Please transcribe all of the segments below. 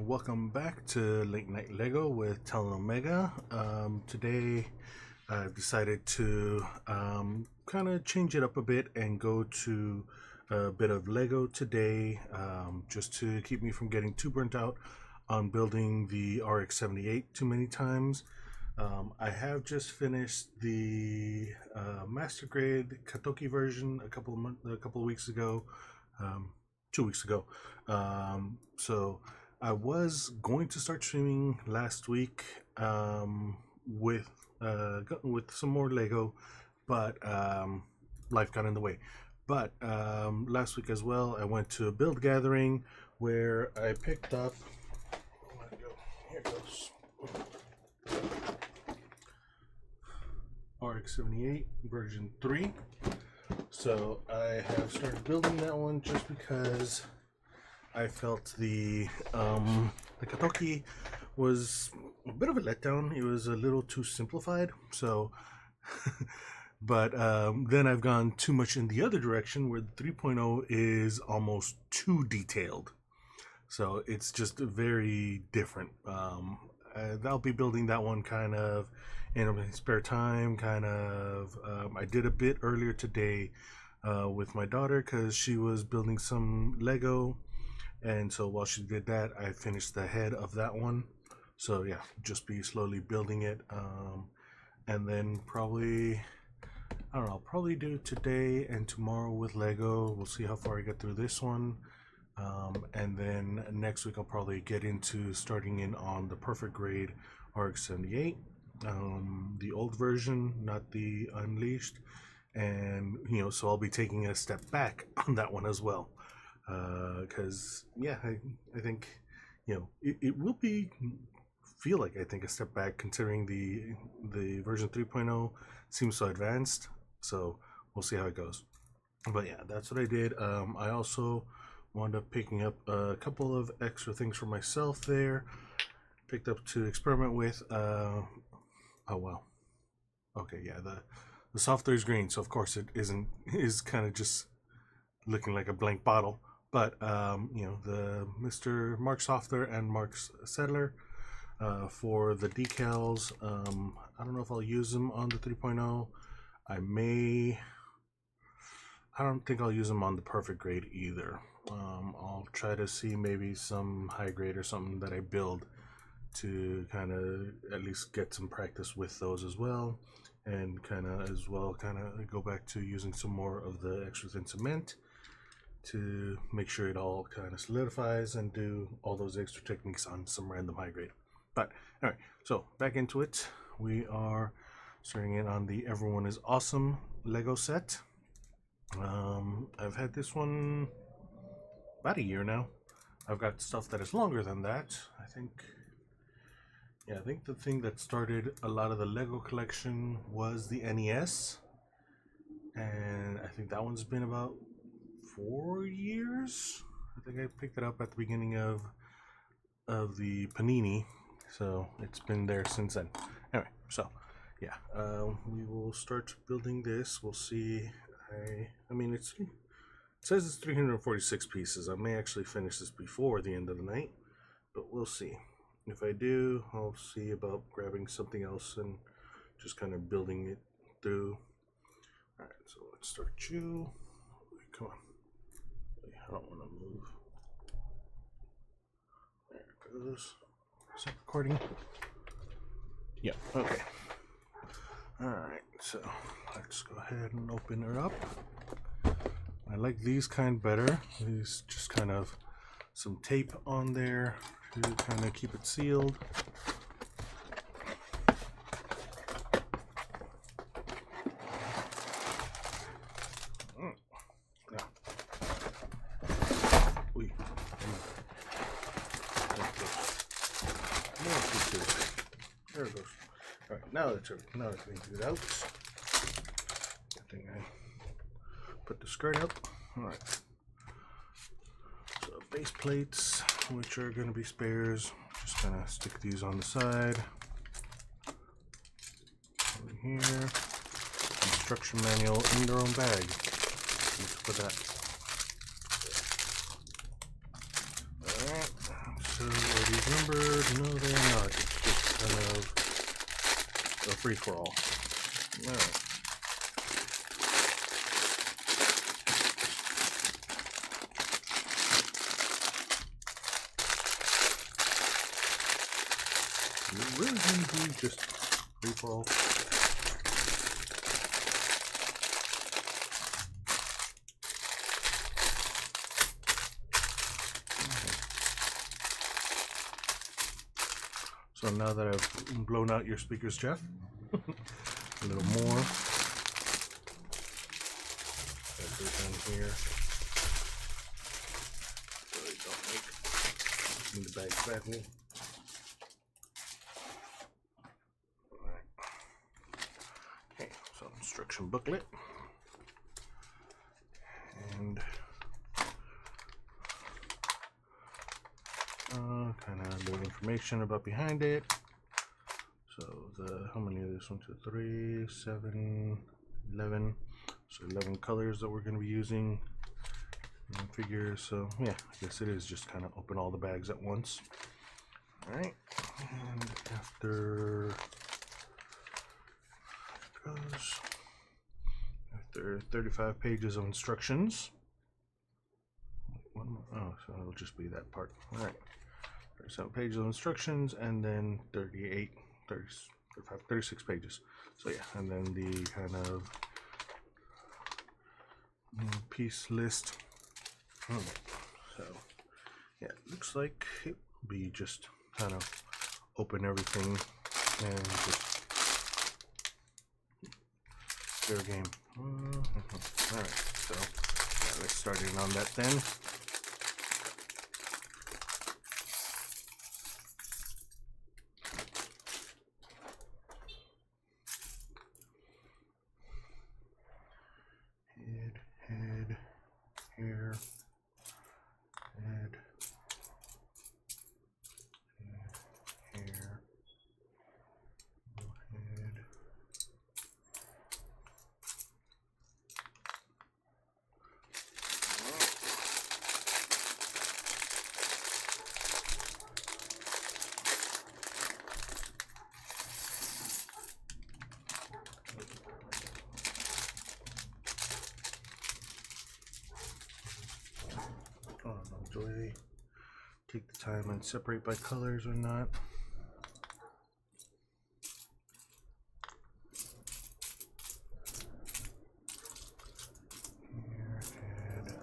Welcome back to Late Night Lego with Talon Omega. Today I've decided to kind of change it up a bit and go to a bit of Lego today, just to keep me from getting too burnt out on building the RX-78 too many times. I have just finished the Master Grade Katoki version a couple of weeks ago, 2 weeks ago. So I was going to start streaming last week with some more Lego, but life got in the way. But last week as well, I went to a build gathering where I picked up. Here it goes. RX-78 version 3. So I have started building that one just because I felt the Katoki was a bit of a letdown. It was a little too simplified. So, but then I've gone too much in the other direction where the 3.0 is almost too detailed. So it's just very different. I'll be building that one kind of in my spare time. I did a bit earlier today with my daughter because she was building some Lego, and so while she did that, I finished the head of that one. So yeah, just be slowly building it, and then probably, I don't know, I'll probably do today and tomorrow with Lego. We'll see how far I get through this one. And then next week I'll probably get into starting in on the Perfect Grade RX-78, the old version, not the Unleashed. And so I'll be taking a step back on that one as well, because yeah, I think it will feel like I think a step back, considering the version 3.0 seems so advanced. So we'll see how it goes. But yeah, that's what I did. I also wound up picking up a couple of extra things for myself there. Picked up to experiment with. Oh wow. Okay, yeah, the softer is green, so of course it is kind of just looking like a blank bottle. But the Mr. Mark Softer and Mark's Settler for the decals. I don't know if I'll use them on the 3.0. I don't think I'll use them on the Perfect Grade either. I'll try to see maybe some high grade or something that I build to kind of at least get some practice with those as well, and kind of go back to using some more of the extra thin cement to make sure it all kind of solidifies and do all those extra techniques on some random high grade. But all right, so back into it. We are starting in on the Everyone is Awesome Lego set. I've had this one about a year now. I've got stuff that is longer than that. I think the thing that started a lot of the Lego collection was the NES, and I think that one's been about 4 years. I think I picked it up at the beginning of the Panini, so it's been there since then. Anyway, so yeah, we will start building this. We'll see. I mean, it says it's 346 pieces. I may actually finish this before the end of the night, but we'll see. If I do, I'll see about grabbing something else and just kind of building it through. Alright, so let's start you. Come on. I don't want to move. There it goes. Is that recording? Yeah, okay. Alright, so let's go ahead and open her up. I like these kind better. These just kind of some tape on there to kind of keep it sealed. There it goes. All right, now that's it out. I think I put the skirt up. All right. So base plates, which are going to be spares. Just gonna stick these on the side. Over here. Instruction manual in their own bag. Let's put that. Alright, so ready these numbered? No, they're not. It's just kind of a free-for-all. Alright. It really going to be just free-for-all. So now that I've blown out your speakers, Jeff, a little more. Got this down here. So they don't make in the bag badly. Alright. Okay, so instruction booklet. And kind of little information about behind it. So how many of this? 1, 2, 3, 7, 11. So 11 colors that we're going to be using and figures. So yeah, I guess it is just kind of open all the bags at once. All right, and after 35 pages of instructions. One more. Oh, so it'll just be that part. All right. 37 pages of instructions, and then 36 pages. So yeah, and then the kind of piece list. So yeah, it looks like it will be just kind of open everything and just fair game. All right, so yeah, let's start in on that then. Head, hair, head, hair, head. I don't know, do I take the time and separate by colors or not? Here, head, head.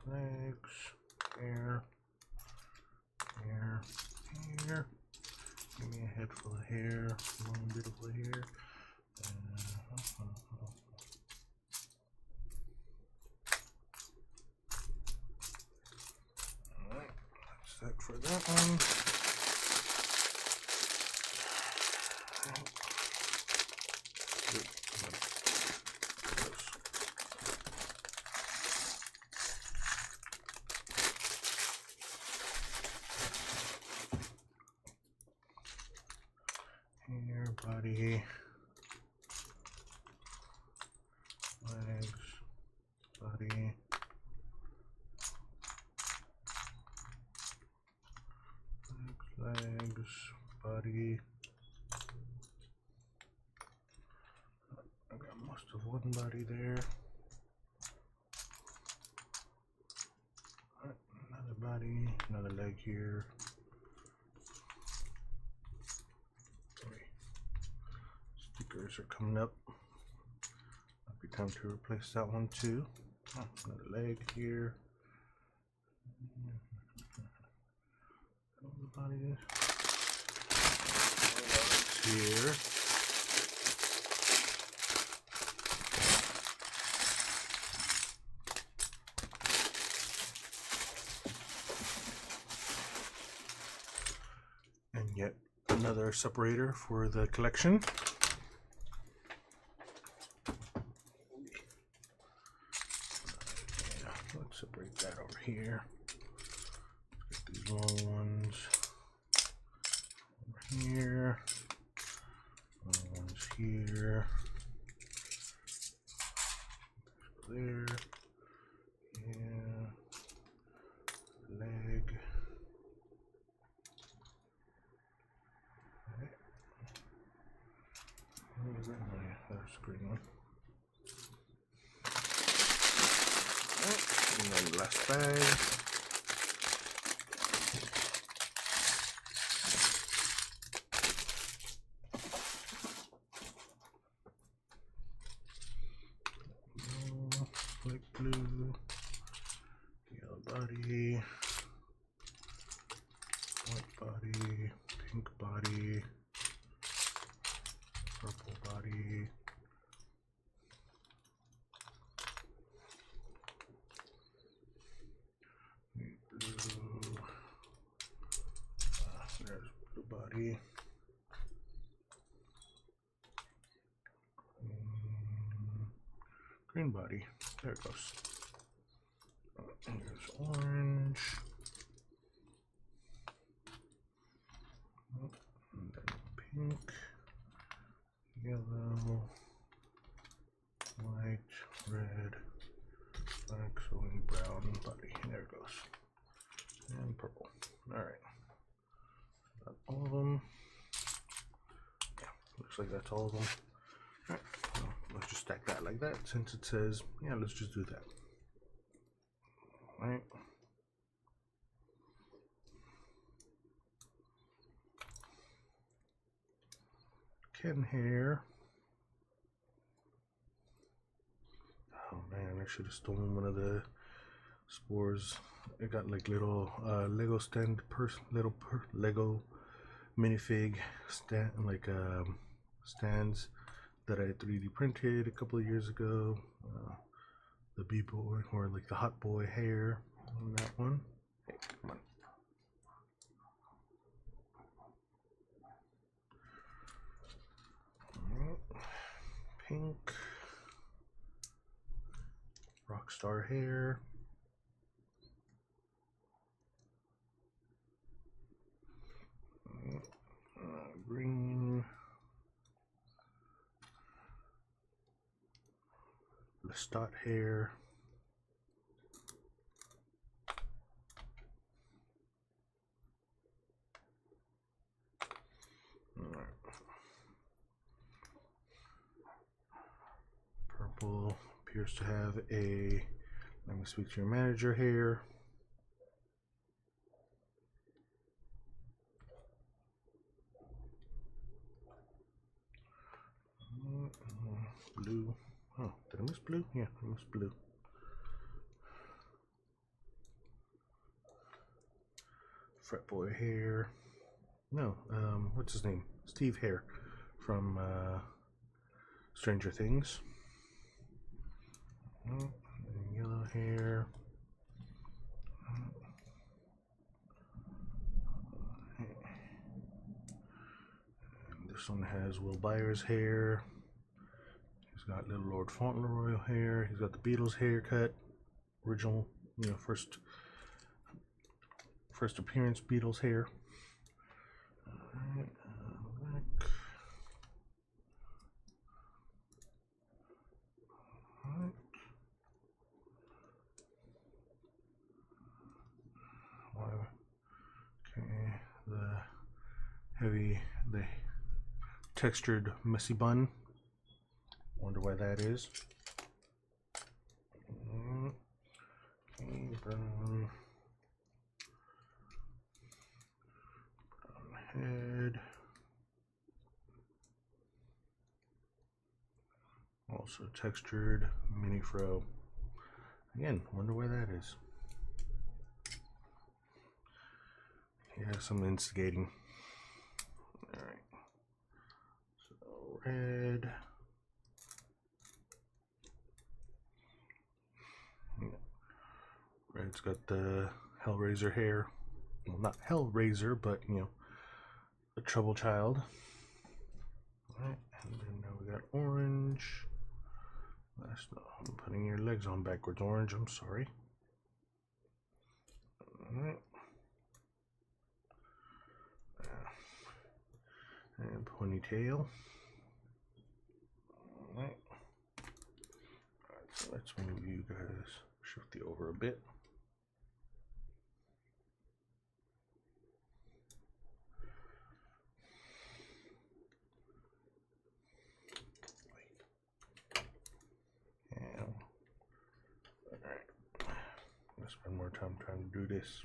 Legs, hair, hair, hair. Give me a head full of hair, one beautiful hair. Alright, that's that for that one. Hair, body, legs, body, legs, body. I got most of one body there. Alright, another body, another leg here. Stickers are coming up. Might be time to replace that one too. Oh, another leg here. The body is here. another separator for the collection. Let's separate that over here. Let's get these long ones over here. Long ones here. There. Yeah. Leg. Where is that? Oh yeah, there's the green one. And then the last bag. Light blue, yellow body, white body, pink body, purple body, blue, there's blue body, green body, there it goes. Here's orange, and then pink, yellow, white, red, black, sewing brown body. There it goes. And purple. Alright. Got all of them. Yeah, looks like that's all of them. Alright, well, let's just stack that like that since it says, yeah, let's just do that. Alright. Ken hair. Oh man, I should have stolen one of the spores. It got like little Lego stand Lego minifig stand stands that I 3D printed a couple of years ago. The B-boy or like the hot boy hair on that one. Hey, come on. Pink. Rockstar hair. Green. Lestat hair. Purple appears to have a, let me speak to your manager hair. Blue. Oh, did I miss blue? Yeah, I missed blue. Fret boy hair. No, what's his name? Steve Hare from Stranger Things. Yellow hair. And this one has Will Byers hair. He's got little Lord Fauntleroy hair. He's got the Beatles haircut. Original, you know, first appearance Beatles hair. Alright, back. Alright. Okay, the textured messy bun. Wonder why that is. Okay, brown head. Also textured mini fro. Again, wonder why that is. Yeah, some instigating. Alright. So red. Red's got the Hellraiser hair. Well, not Hellraiser, but you know, a trouble child. Alright, and then now we got orange. That's not, I'm putting your legs on backwards, orange. I'm sorry. Alright. And ponytail. Alright. Alright, so let's move you guys, shift you over a bit. And alright. Let's spend more time trying to do this.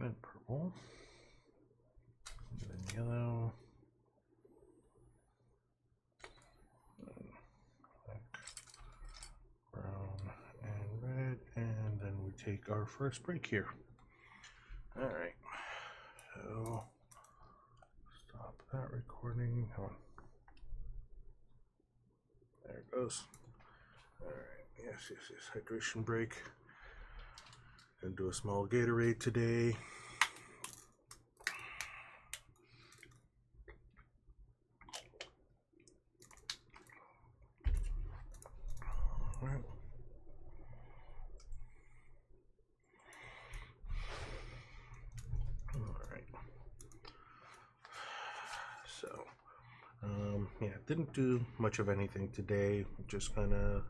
Then purple, and then yellow, and black, brown, and red, and then we take our first break here. All right, so stop that recording. Come on. There it goes. All right, yes, hydration break. Gonna do a small Gatorade today. All right. So, yeah, didn't do much of anything today. Just kind of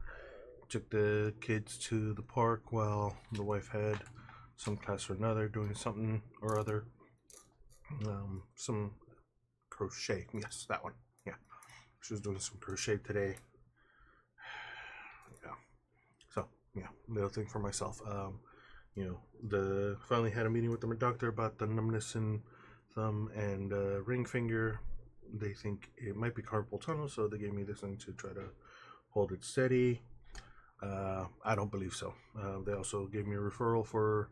took the kids to the park while the wife had some class or another, doing something or other. Some crochet. Yes, that one. Yeah, she was doing some crochet today. Yeah. So yeah, little thing for myself. You know, finally had a meeting with the doctor about the numbness in thumb and ring finger. They think it might be carpal tunnel, so they gave me this thing to try to hold it steady. I don't believe so. They also gave me a referral for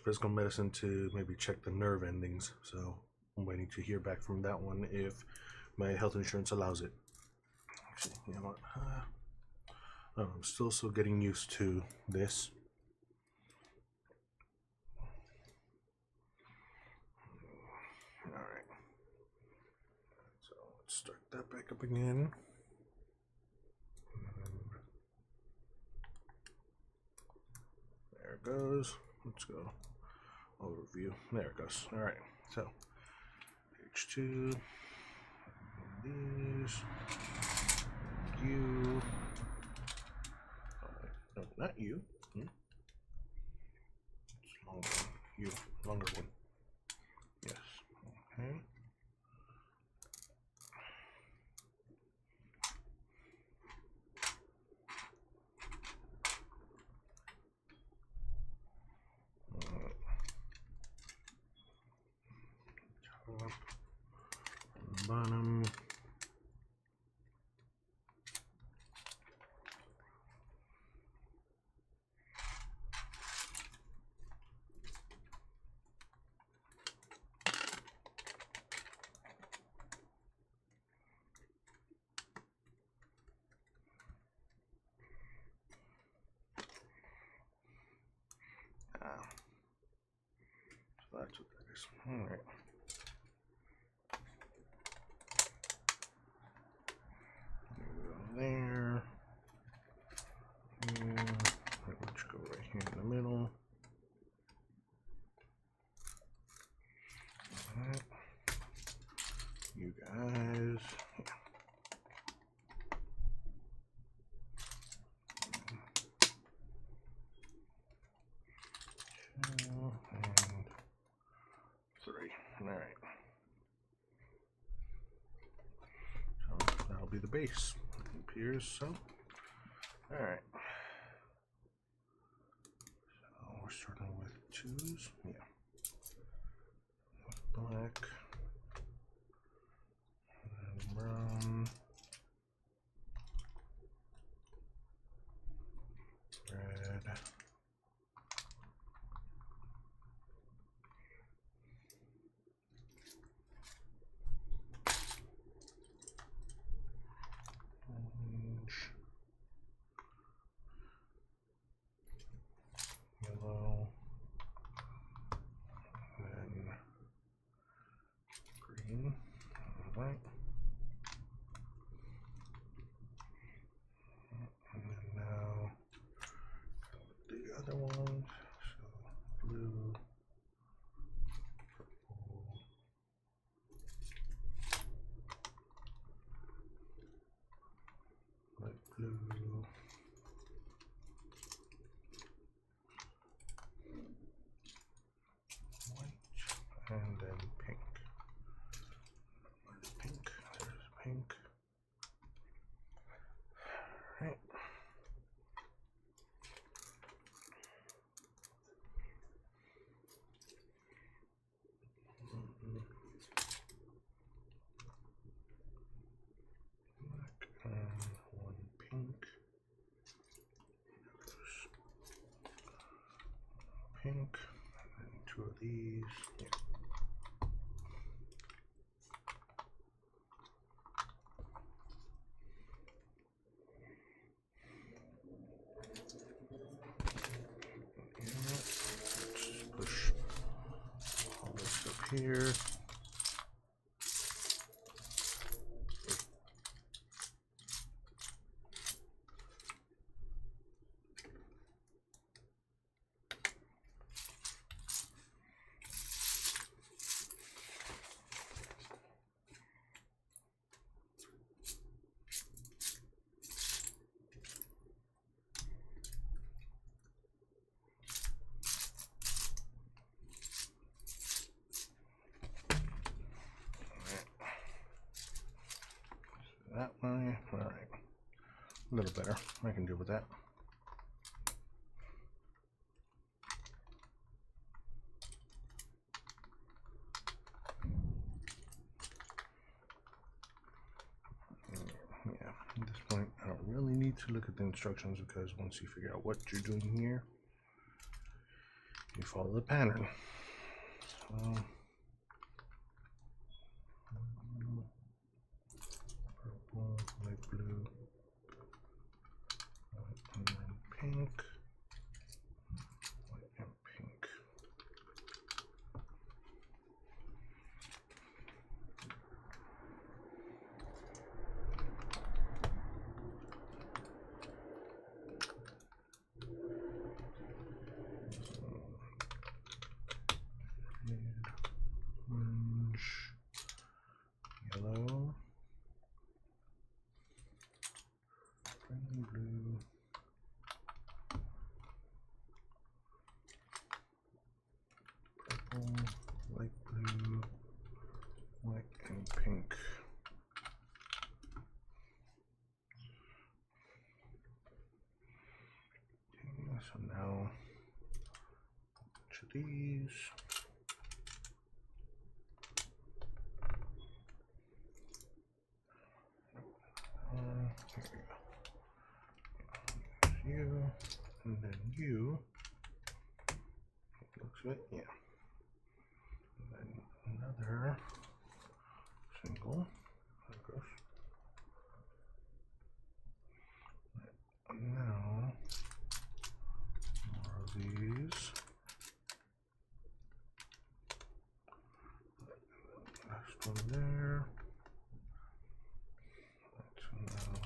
physical medicine to maybe check the nerve endings. So I'm waiting to hear back from that one if my health insurance allows it. Actually, you know what? I'm still getting used to this. Alright. So let's start that back up again. There it goes. Let's go overview. There it goes. Alright. So page 2. These. You. No, not you. It's longer. You. Longer one. Yes. Okay. Top and bottom. So that's what that is. Alright. There. And let's go right here in the middle. Alright. You guys. Two and 3. Alright. So that'll be the base. It appears so. Alright. So we're starting with 2s. Yeah. Black. And brown. Red. Orange. green. All right. And then now the other ones. So blue, purple, light blue, white, and then pink. Where's pink? There's pink. All right. Black and one pink. Pink, and then two of these. Yeah. Just push all this up here. That way, all right, a little better. I can deal with that. Yeah, at this point, I don't really need to look at the instructions because once you figure out what you're doing here, you follow the pattern. So, purple, light blue, white, and then pink, white and pink. Red, orange, yellow, green, blue, purple, light blue, white and pink. Okay, so now a bunch of these. Here we go. There's you, and then you. Looks right, yeah. And then another single. There it goes. And now more of these. Last one there. So now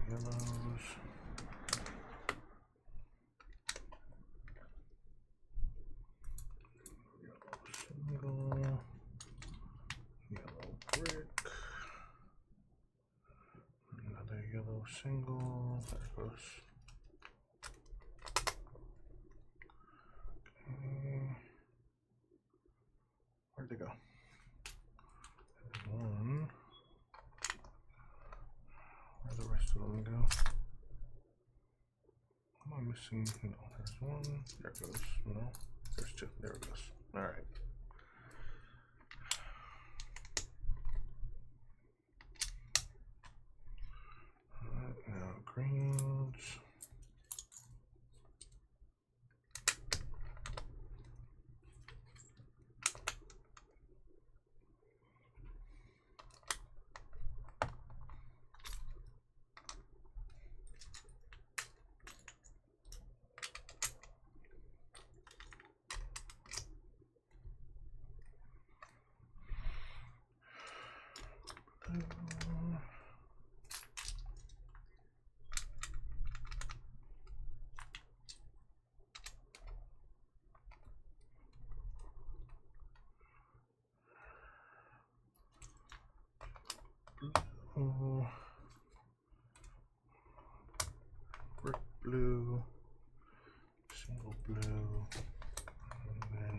yellows. Yellow single. Yellow brick. Another yellow single. There goes. Okay. Where'd they go? There's one. Where'd the rest of them go? Am I missing? No, there's one. There it goes. No, there's two. There it goes. All right. Now greens. Blue, brick blue, single blue, and then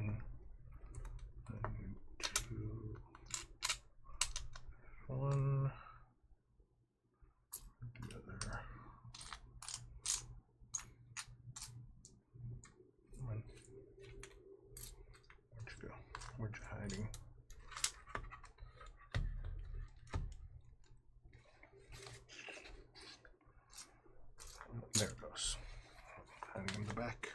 I need two, one, the other. Come on. Where'd you go? Where'd you hiding? There it goes. Hiding in the back.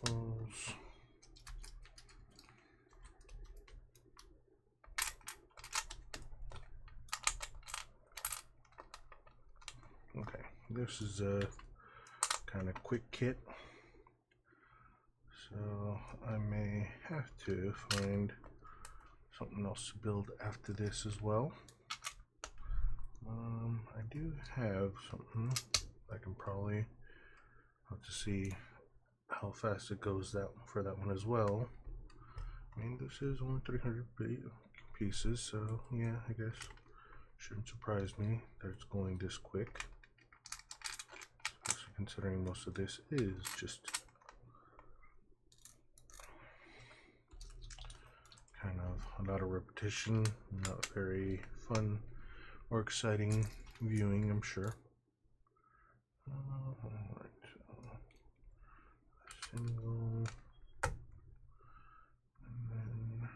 Purples. Okay, this is a kind of quick kit. So I may have to find something else to build after this as well. I do have something I can probably have to see how fast it goes for that one as well. I mean, this is only 300 pieces, so yeah, I guess shouldn't surprise me that it's going this quick, especially considering most of this is just kind of a lot of repetition, not very fun or exciting viewing, I'm sure. Alright, so single, and then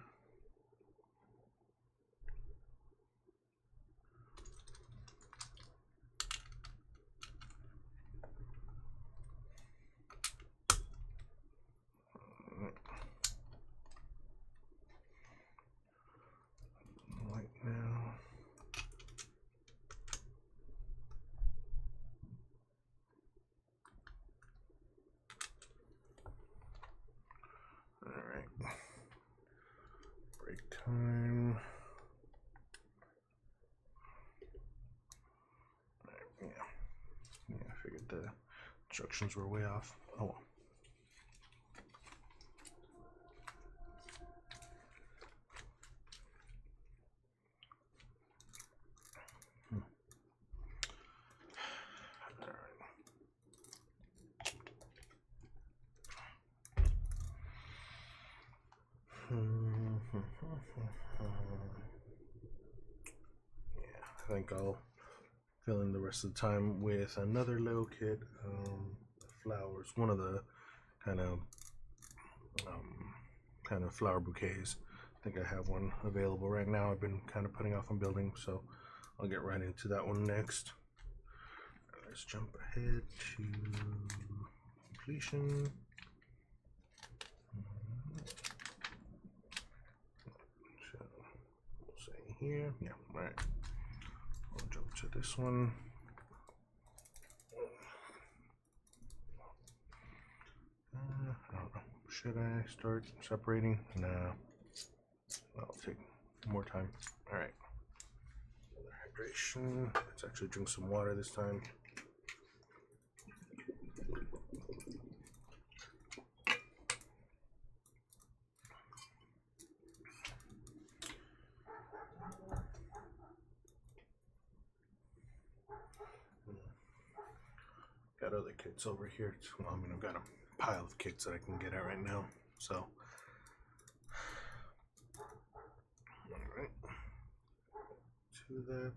white now. Alright, break time. Right, yeah, I figured the instructions were way off. Oh well. Yeah, I think I'll fill in the rest of the time with another little kit, flowers, one of the kind of flower bouquets. I think I have one available right now. I've been kind of putting off on building, so I'll get right into that one next. Let's jump ahead to completion. So we'll say here, yeah, all right. We'll jump to this one. I don't know. Should I start separating? No. That'll take more time. Alright. Hydration. Let's actually drink some water this time. Got other kits over here. Well, I mean, I've got a pile of kits that I can get at right now. So, alright. To that.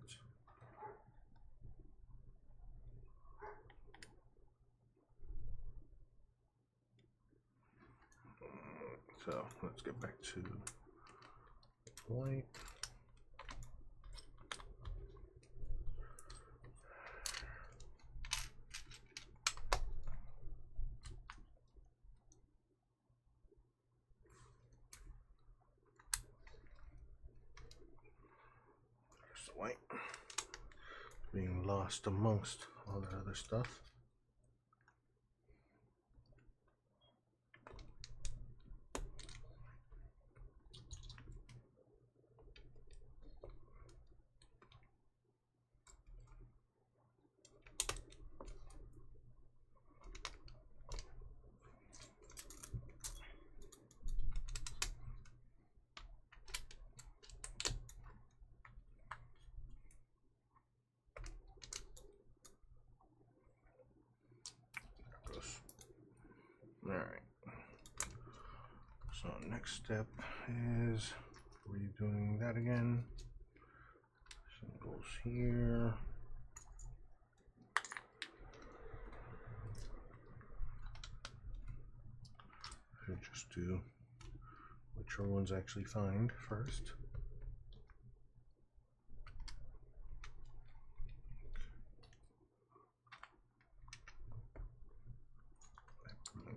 So, let's get back to white. White being lost amongst all that other stuff. Alright, so next step is redoing that again. Singles here. I'll just do whichever ones I actually find first.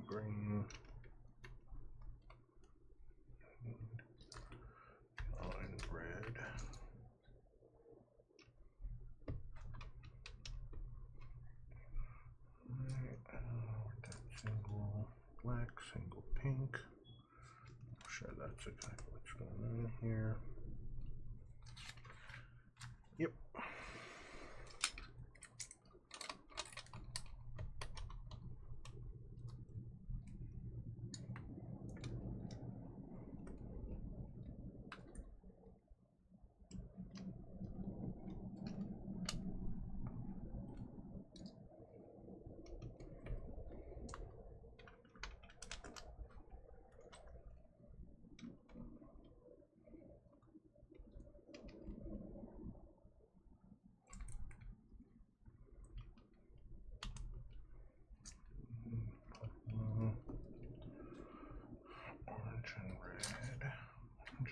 Green. And red. Single black, single pink. I'm sure that's exactly what's going on here. Yep.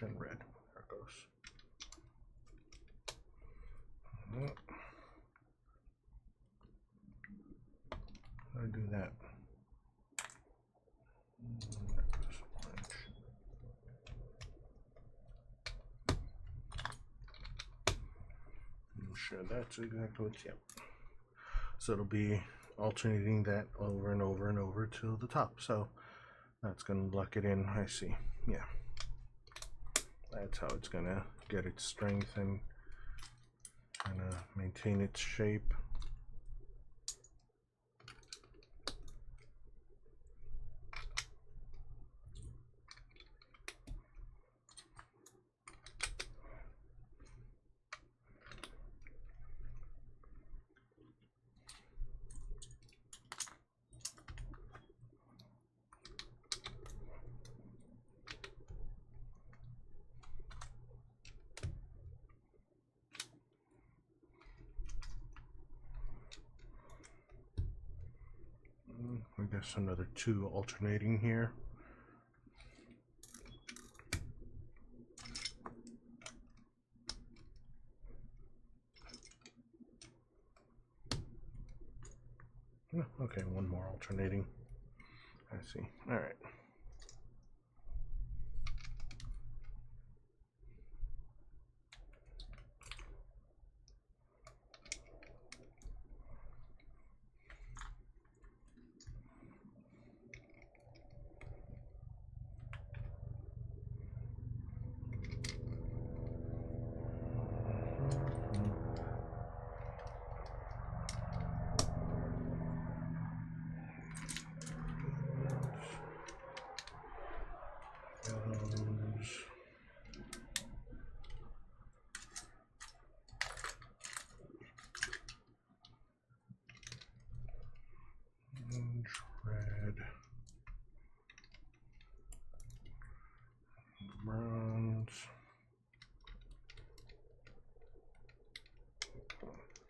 And red. There it goes. How do I do that? I'm sure that's exactly what's, yep. So it'll be alternating that over and over and over to the top. So that's going to lock it in. I see. Yeah. That's how it's going to get its strength and kind of maintain its shape. I guess another 2 alternating here. Oh, okay, 1 more alternating. I see. All right.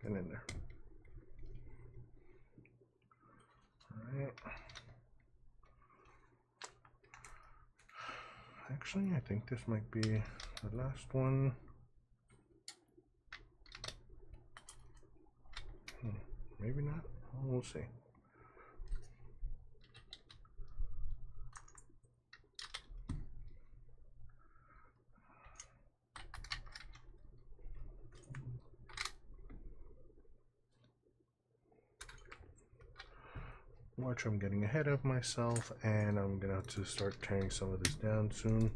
and in there. Alright. Actually, I think this might be the last one. Maybe not. We'll see. Watch, I'm getting ahead of myself, and I'm gonna have to start tearing some of this down soon.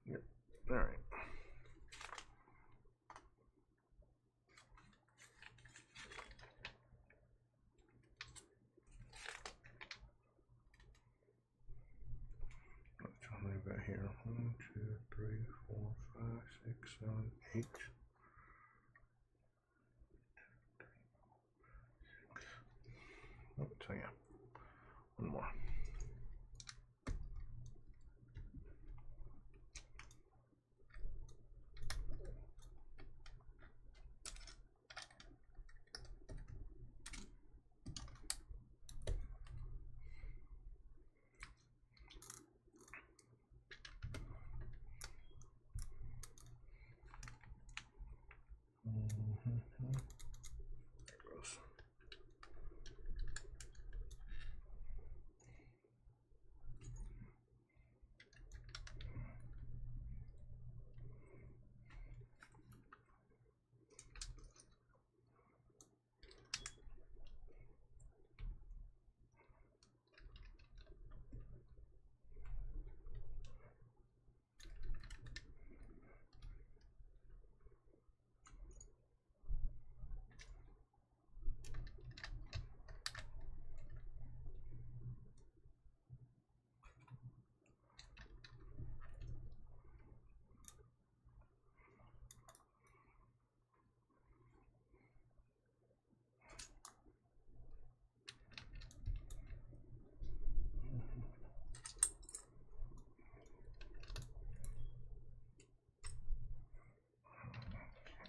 Yep. All right. How many got here? 1, 2, 3, 4, 5, 6, 7, 8. Oh, so yeah, one more. Gross. Okay.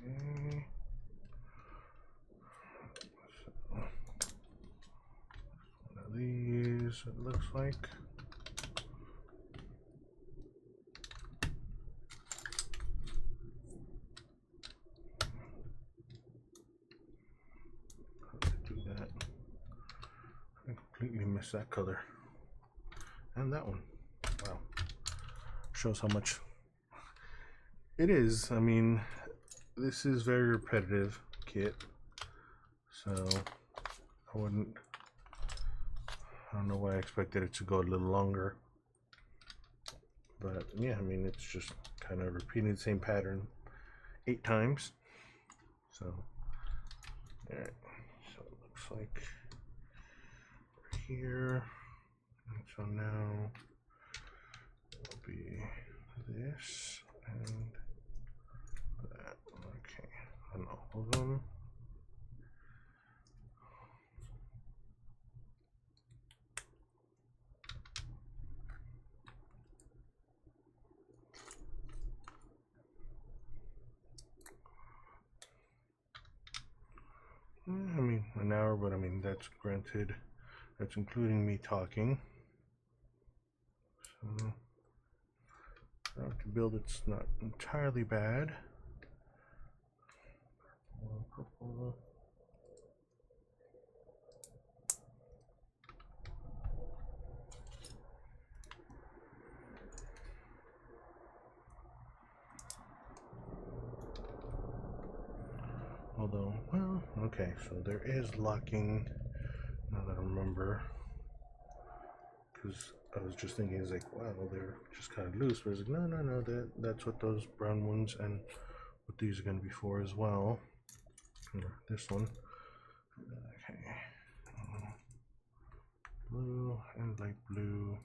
So, one of these, it looks like. How to do that? I completely missed that color. And that one. Wow. Shows how much it is. I mean, this is very repetitive kit, so I don't know why I expected it to go a little longer, but yeah, I mean, it's just kind of repeating the same pattern 8 times. So all right, so it looks like we're here, and so now it'll be this and that. Okay, on all of them. I mean, an hour, but I mean, that's granted, that's including me talking. So, to build, it's not entirely bad. Purple. Although, well, okay, so there is locking, now that I remember, because I was just thinking, it's like, wow, they're just kind of loose, but it's like, no, that's what those brown ones and what these are going to be for as well. This one. Okay. Blue and light blue.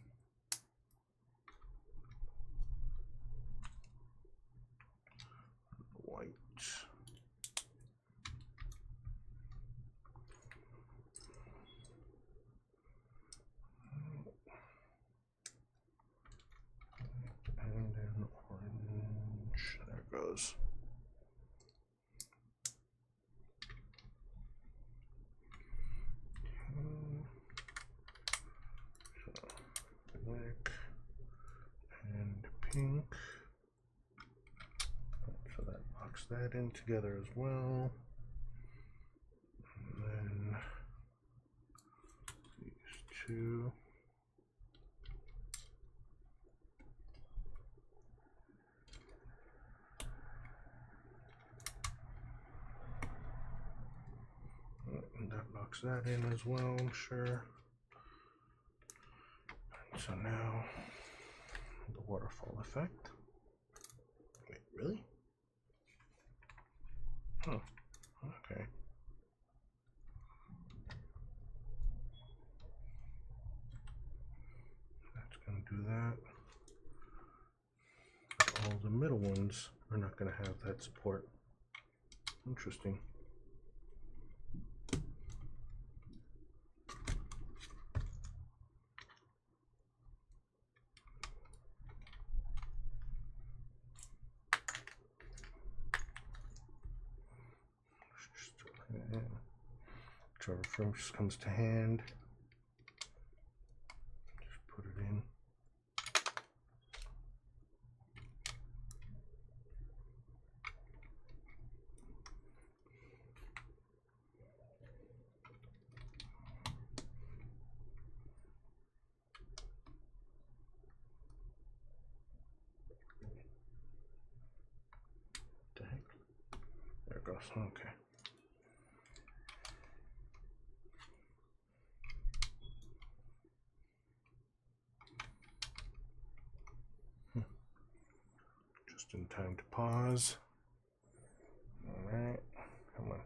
White. those. Black and pink. So that locks that in together as well. And then these two. And that locks that in as well, I'm sure. So now the waterfall effect. Wait, really? Huh. Okay. That's gonna do that. But all the middle ones are not gonna have that support. Interesting. Whichever first comes to hand, just put it in. What the heck? There it goes. Okay. Just in time to pause. All right, come on.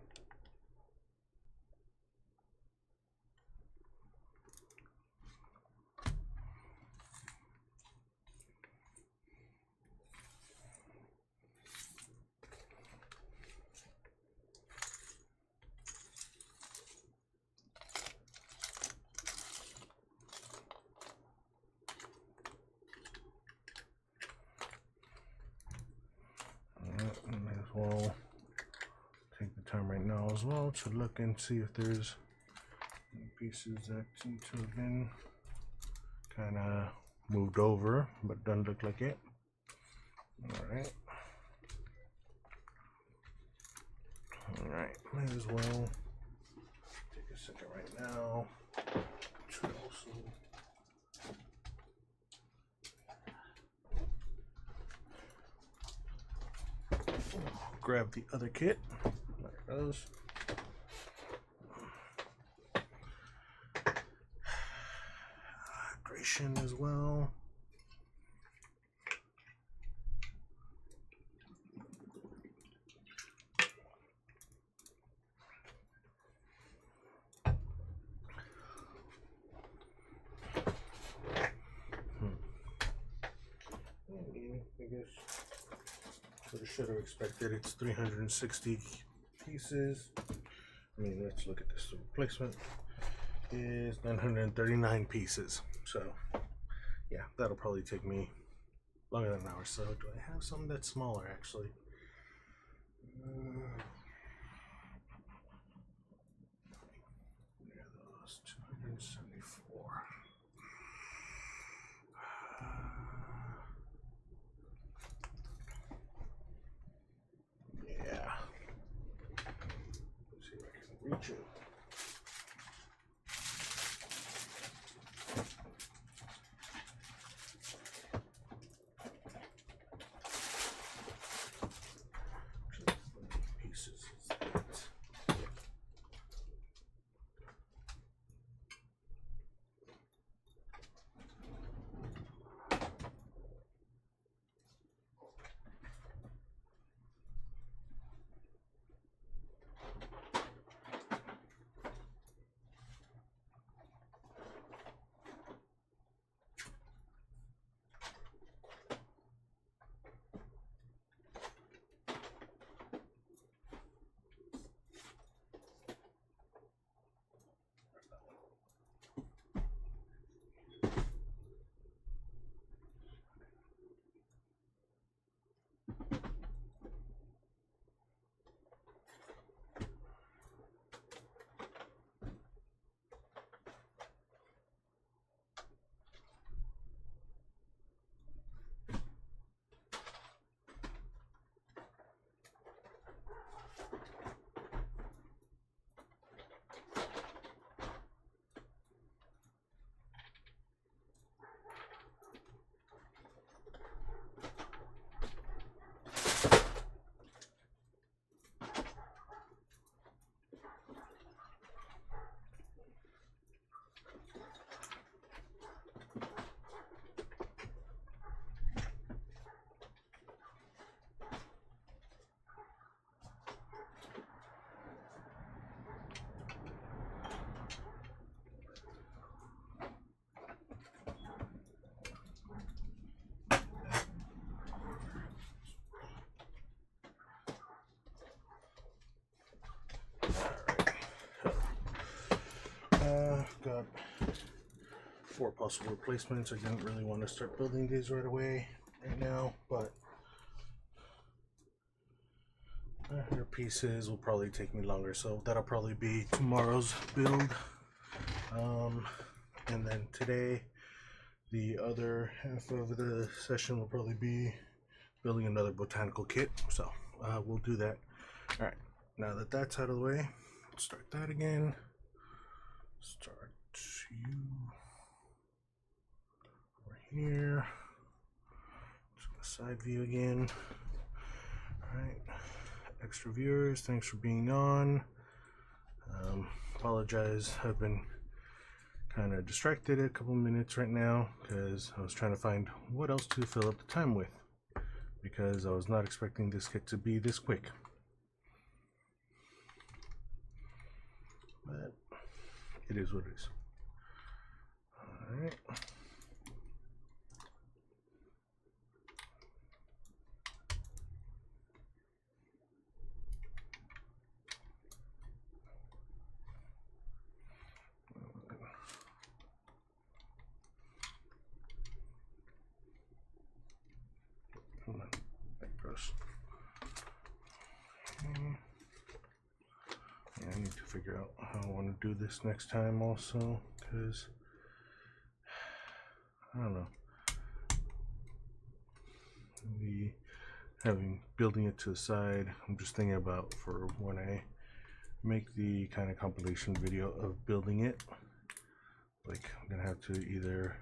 Might as well take the time right now as well to look and see if there's any pieces that seem to have been kind of moved over, but doesn't look like it. Alright. Alright, might as well take a second right now to also grab the other kit. There it goes. Hydration as well. I guess I should have expected it's 360 pieces. I mean, let's look at this. The replacement is 939 pieces. So, yeah, that'll probably take me longer than an hour. So, do I have something that's smaller actually? Yeah, those 274. Yeah. Let's see if I can reach it. Pieces 4 possible replacements. I didn't really want to start building these right away, right now, but her pieces will probably take me longer, so that'll probably be tomorrow's build. And then today, the other half of the session will probably be building another botanical kit, so we'll do that. All right, now that that's out of the way, let's start that again. Start you over here. Just a side view again. All right, extra viewers, thanks for being on. Apologize, I've been kind of distracted a couple minutes right now because I was trying to find what else to fill up the time with, because I was not expecting this kit to be this quick. But it is what it is. Alright. Come on, that gross. Yeah, I need to figure out how I want to do this next time also, because I don't know. Maybe building it to the side, I'm just thinking about for when I make the kind of compilation video of building it. Like, I'm gonna have to either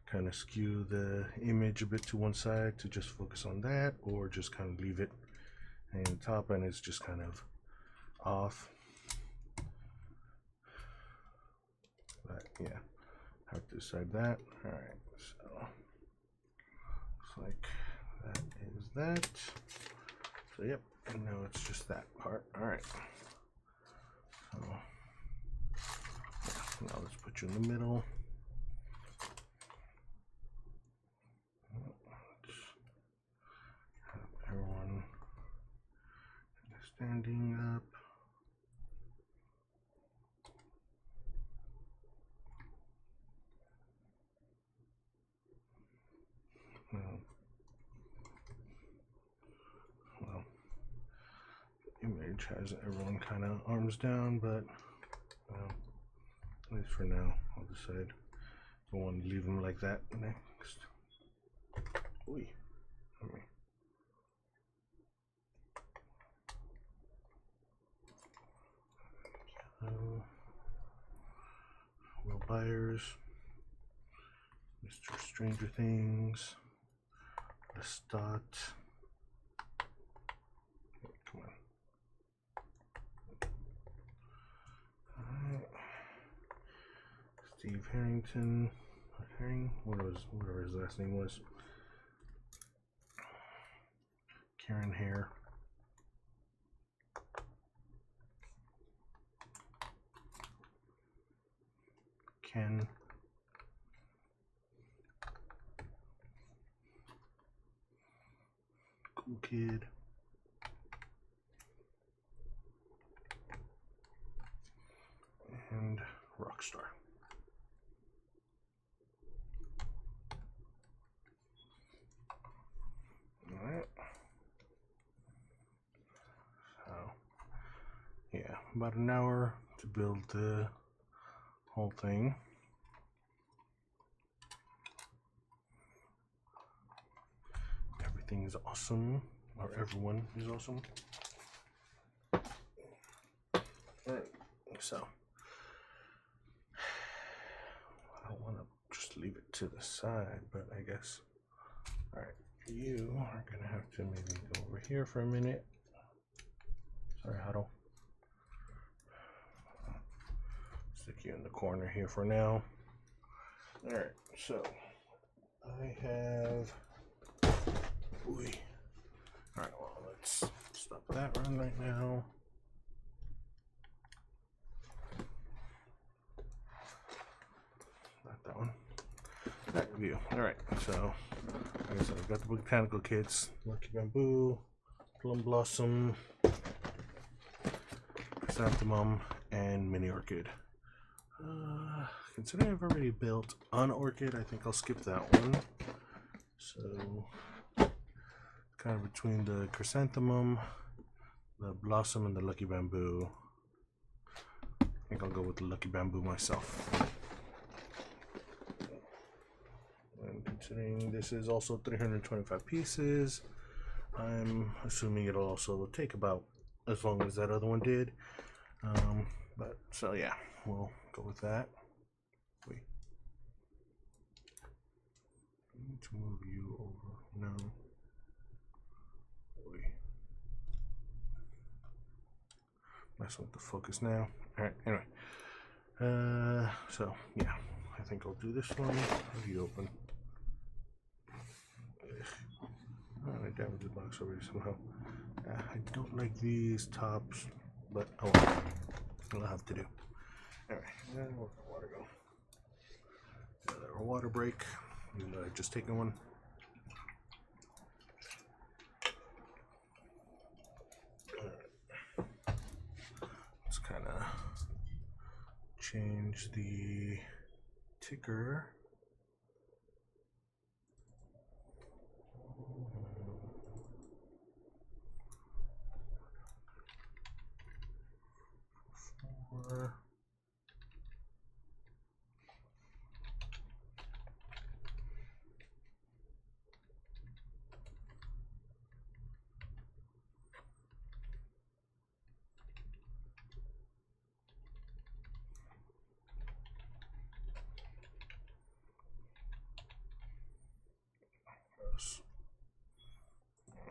kind of skew the image a bit to one side to just focus on that, or just kind of leave it and the top end is just kind of off. But yeah, have to decide that. All right, so looks like that is that. So yep, and now it's just that part. All right, so yeah, now let's put you in the middle. Have everyone standing up. Well, the image has everyone kind of arms down, but at least for now, I'll decide if I want to leave them like that next. Ooh, Will Byers, Mr. Stranger Things, Lestat. Come on. Alright. Steve Harrington. Whatever his last name was. Karen Hare. Ken. Cool Kid. And Rockstar. Alright. So, yeah, about an hour to build the whole thing. Everything is awesome, or everyone is awesome. Alright, so I don't want to just leave it to the side, but I guess. Alright, you are gonna have to maybe go over here for a minute. Sorry, Huddle. Stick you in the corner here for now. Alright, so I have. Alright, well, let's stop that run right now. Not that one. That view. Alright, so like I said, I've got the botanical kits: Lucky Bamboo, Plum Blossom, Chrysanthemum, and Mini Orchid. considering I've already built an orchid, I think I'll skip that one. So, kind of between the chrysanthemum, the blossom, and the lucky bamboo. I think I'll go with the lucky bamboo myself. And considering this is also 325 pieces, I'm assuming it'll also take about as long as that other one did. But so yeah, we'll go with that. Wait. I need to move you over. No. Wait. Messing with the focus now. Alright, anyway. So yeah, I think I'll do this one. Have you open? I damaged the box already somehow. I don't like these tops, but oh well. I'll have to do. Alright, where'd the water go? Our water break. I've just taken one. Alright. Let's kind of change the ticker.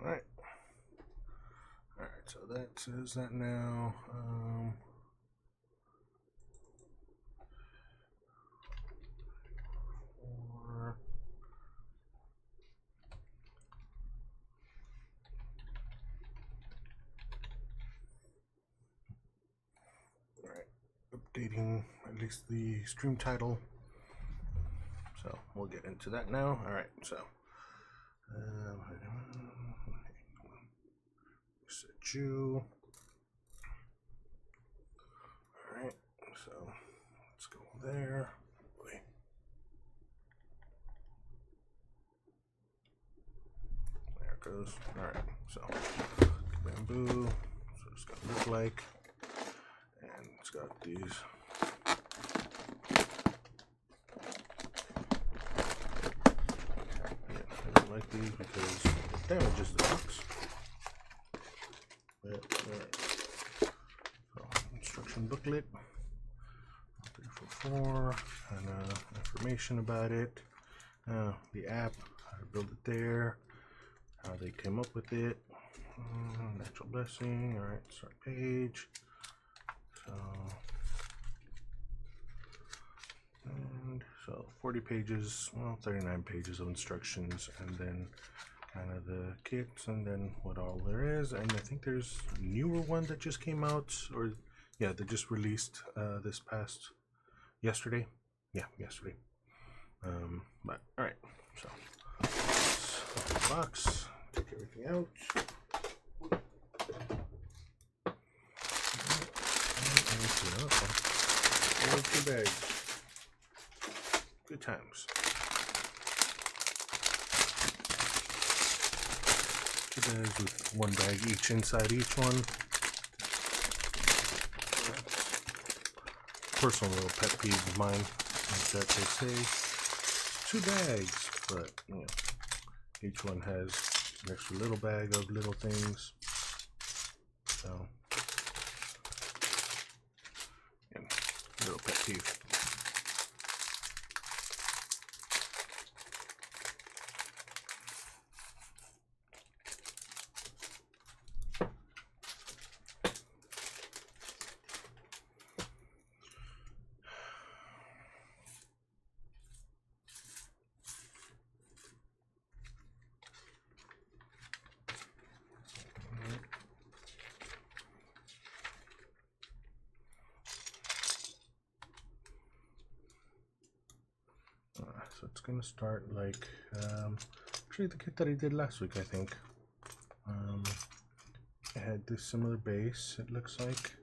Alright. Alright, so that says that now. Alright, updating at least the stream title. So we'll get into that now. Alright, so set you. Alright, so let's go there. Wait. There it goes. Alright, so bamboo. So it's gonna look like. And it's got these. I don't like these because it damages the box. Alright. So, instruction booklet. 344. And information about it. The app, how to build it there. How they came up with it. Natural blessing. Alright, start page. So 40 pages, well, 39 pages of instructions, and then kind of the kits, and then what all there is. And I think there's a newer one that just came out, or yeah, they just released this past yesterday. Yeah, yesterday. But all right, so let's open the box, take everything out. Two bags. Good times. Two bags with one bag each inside each one. Personal little pet peeve of mine is that they say 2 bags, but you know, each one has an extra little bag of little things. So, yeah, little pet peeve. So it's gonna start like actually the kit that I did last week, I think. I had this similar base, it looks like,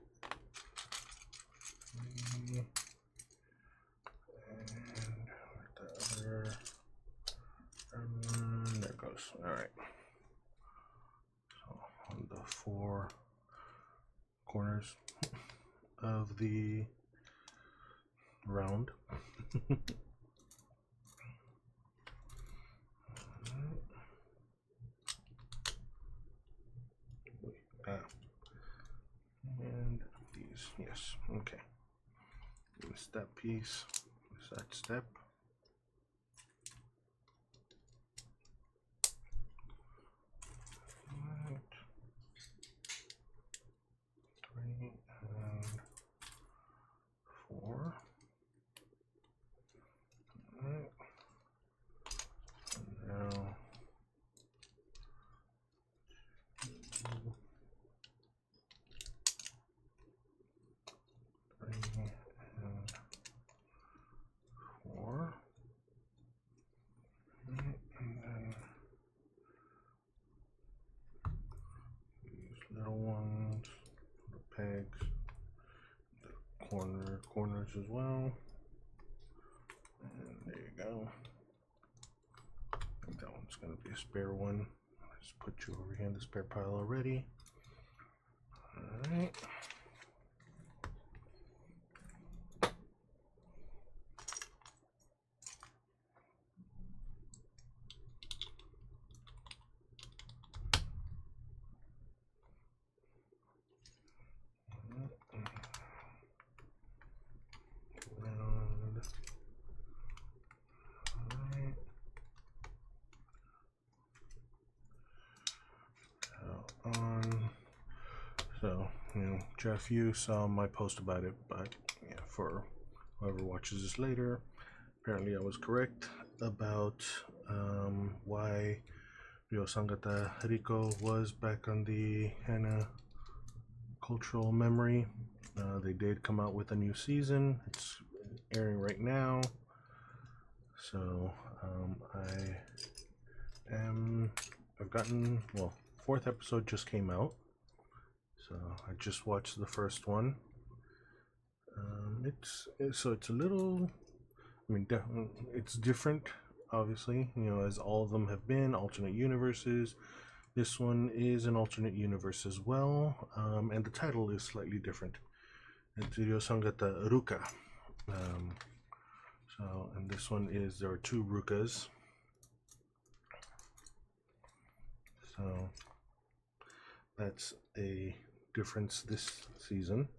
All right. So on the 4 corners of the round. And these, yes, okay. Miss that piece, miss that step. Right. 3 and 4. Alright. And now 2, 3 and 4. And then these little ones, little pegs, the corners as well. And there you go. I think that one's going to be a spare one. Let's put you over here in the spare pile already. Alright. So, you know, Jeff, you saw my post about it, but yeah, for whoever watches this later, apparently I was correct about why Rio Sangata Rico was back on the Hana cultural memory. They did come out with a new season. It's airing right now. So I've gotten, well, 4th episode just came out. So I just watched the first one. It's a little, I mean, it's different, obviously, you know, as all of them have been alternate universes. This one is an alternate universe as well, and the title is slightly different. It's Rio Sangata Ruka. So, and this one is, there are 2 Rukas. So that's a difference this season.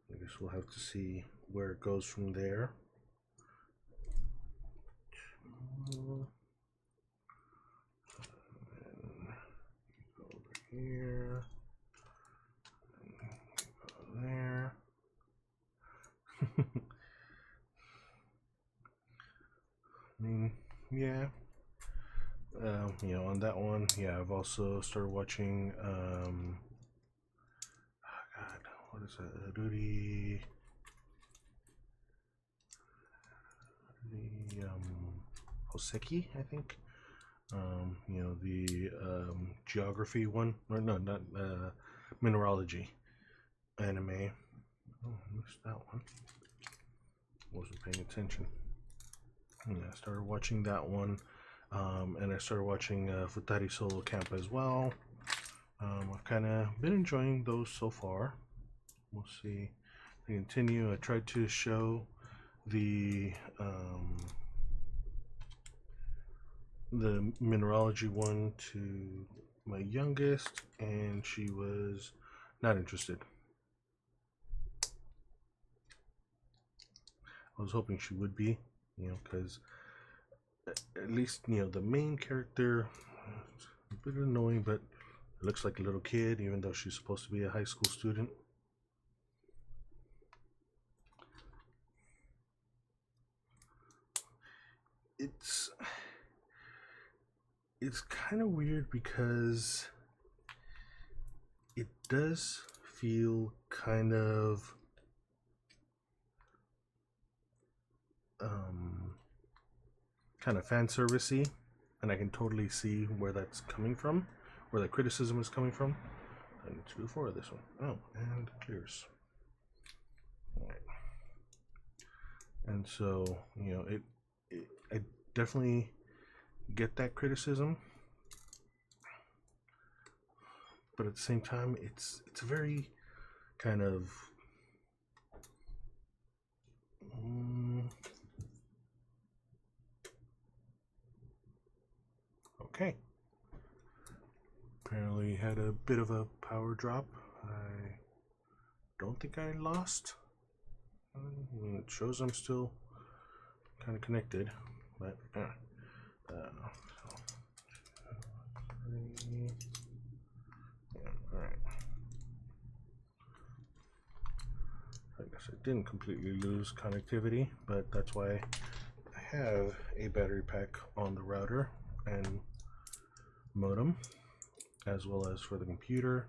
I guess we'll have to see where it goes from there. And go over here. And go there. I mean, yeah. You know, on that one, yeah, I've also started watching, oh God, what is it? Rudy, Hoseki, I think. You know, the geography one, or no, not mineralogy anime. Oh, I missed that one. Wasn't paying attention. Yeah, I started watching that one. And I started watching Futari Solo Camp as well. I've kind of been enjoying those so far. We'll see. I continue. I tried to show the mineralogy one to my youngest, and she was not interested. I was hoping she would be, you know, because at least, you know, the main character is a bit annoying, but it looks like a little kid, even though she's supposed to be a high school student. It's kind of weird because it does feel kind of fan servicey, and I can totally see where that's coming from, where the criticism is coming from. I need to do 4 of this one. Oh, and clears. All right. And so, you know, I definitely get that criticism, but at the same time, it's a very kind of okay. Apparently had a bit of a power drop. I don't think I lost. It shows I'm still kind of connected, but so, yeah, all right. I guess I didn't completely lose connectivity, but that's why I have a battery pack on the router and modem, as well as for the computer.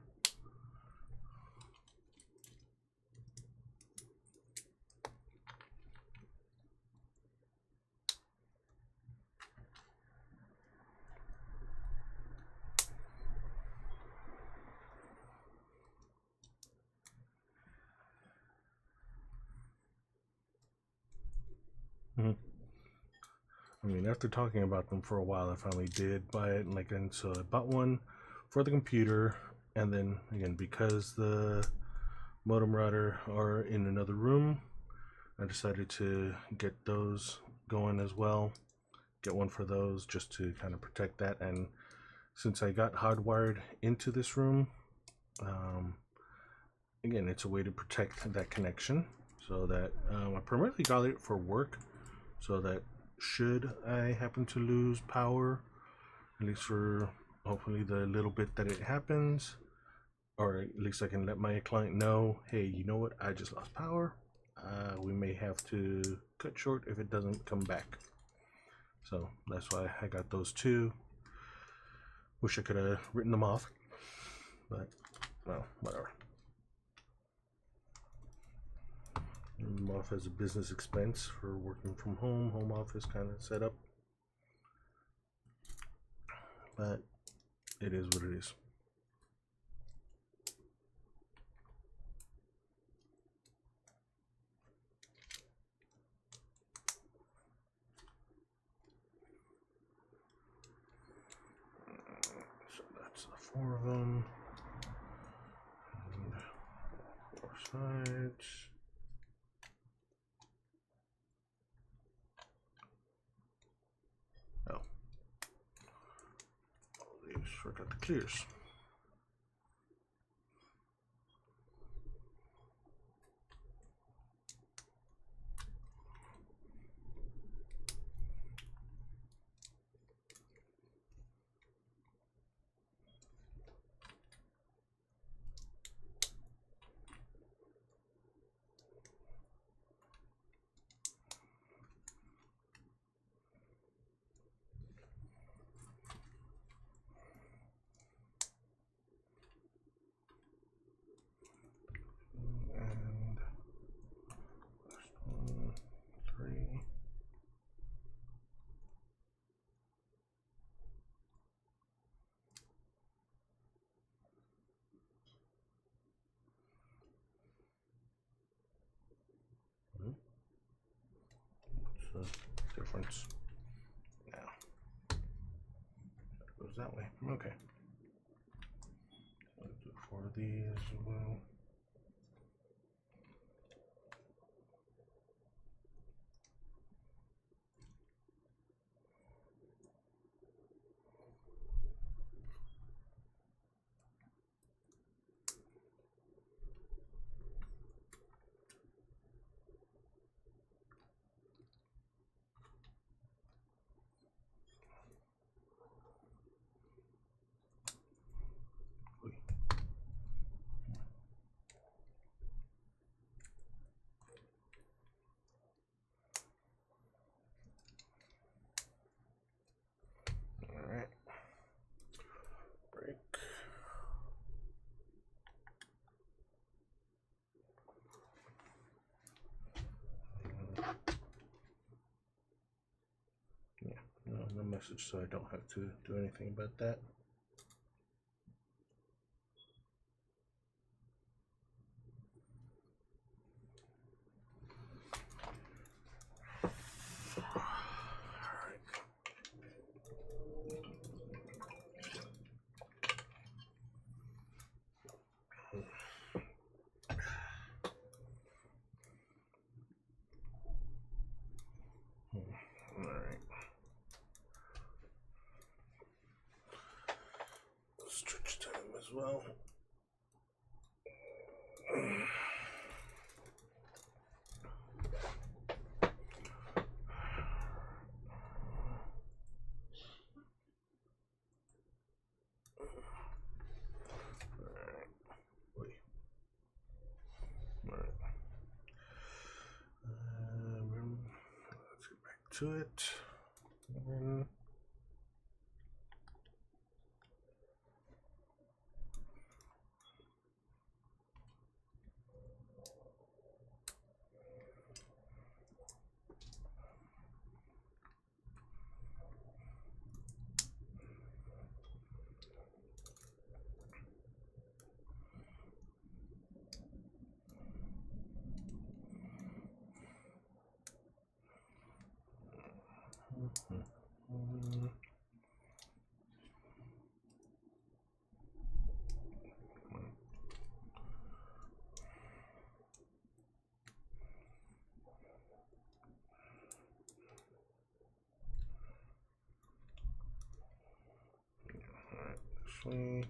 I mean, after talking about them for a while, I finally did buy it, and so I bought one for the computer, and then again, because the modem router are in another room, I decided to get those going as well. Get one for those just to kind of protect that. And since I got hardwired into this room, again, it's a way to protect that connection. So that I primarily got it for work, so that should I happen to lose power, at least for hopefully the little bit that it happens, or at least I can let my client know, hey, you know what, I just lost power. We may have to cut short if it doesn't come back. So that's why I got those two. Wish I could have written them off, but well, whatever. Written them off as a business expense for working from home office kind of setup. But it is what it is. So that's the 4 of them. And 4 sides. Oh. All these forgot the clears. And last one, 3. What's the difference now? It goes that way. Okay. I'll do 4 of these as well. Alright. Break. Yeah, no message, so I don't have to do anything about that. well. Let's get back to it. Actually,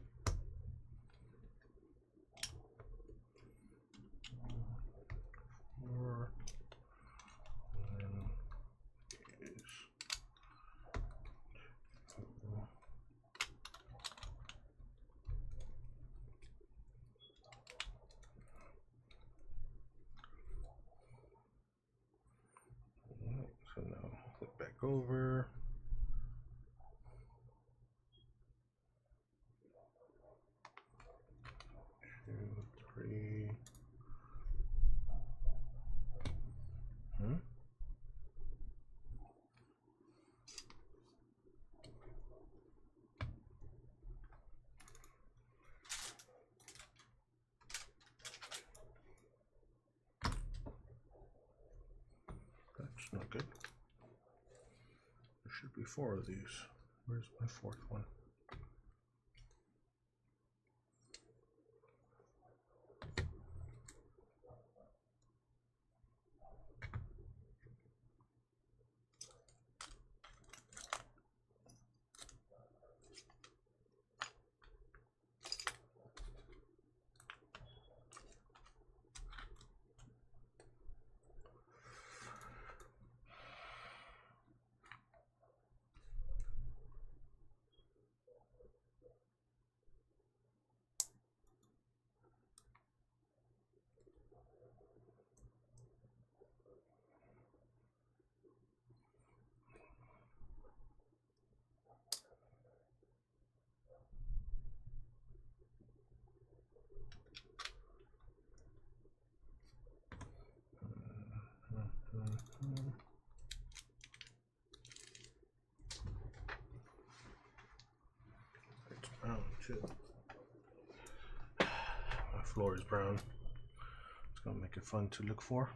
so now flip back over. 2, 3. That's not good. There should be 4 of these. Where's my 4th one? It's brown too. My floor is brown. It's gonna make it fun to look for.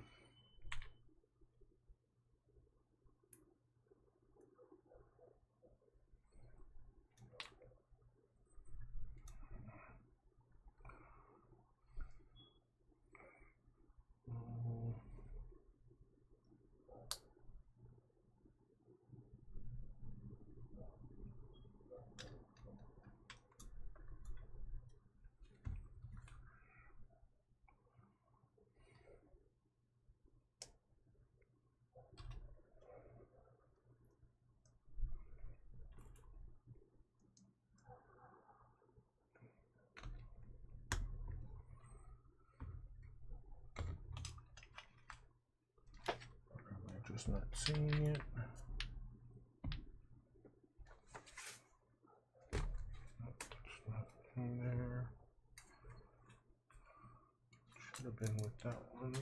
Just not seeing it. It's not in there. Should have been with that one.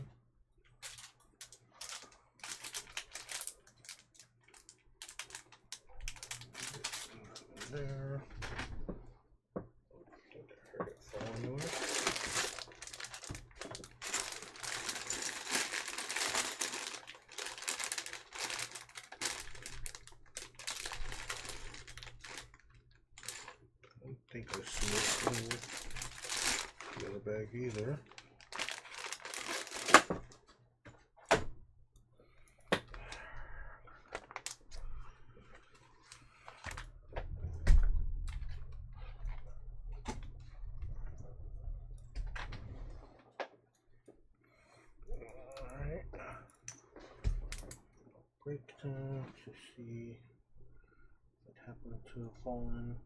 There. I think I heard it falling away. I don't think I see it in the other bag either. break down to see what happened to have fallen.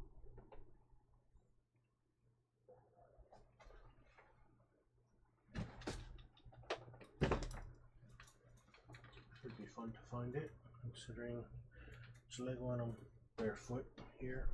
Should be fun to find it, considering it's Lego and I'm barefoot here.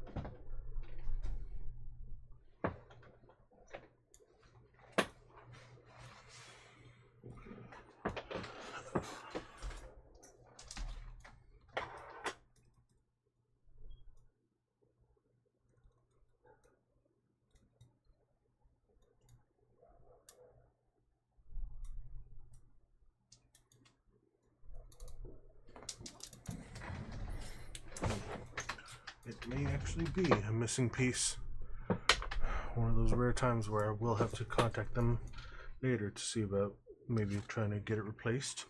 It may actually be a missing piece. One of those rare times where I will have to contact them later to see about maybe trying to get it replaced.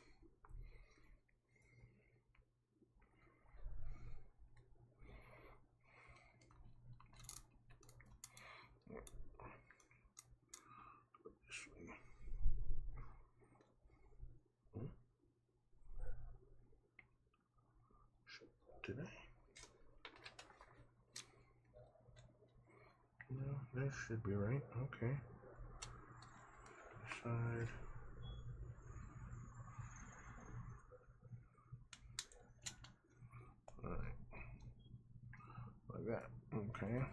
Did I? No, that should be right. Okay. Side. Alright. Like that. Okay.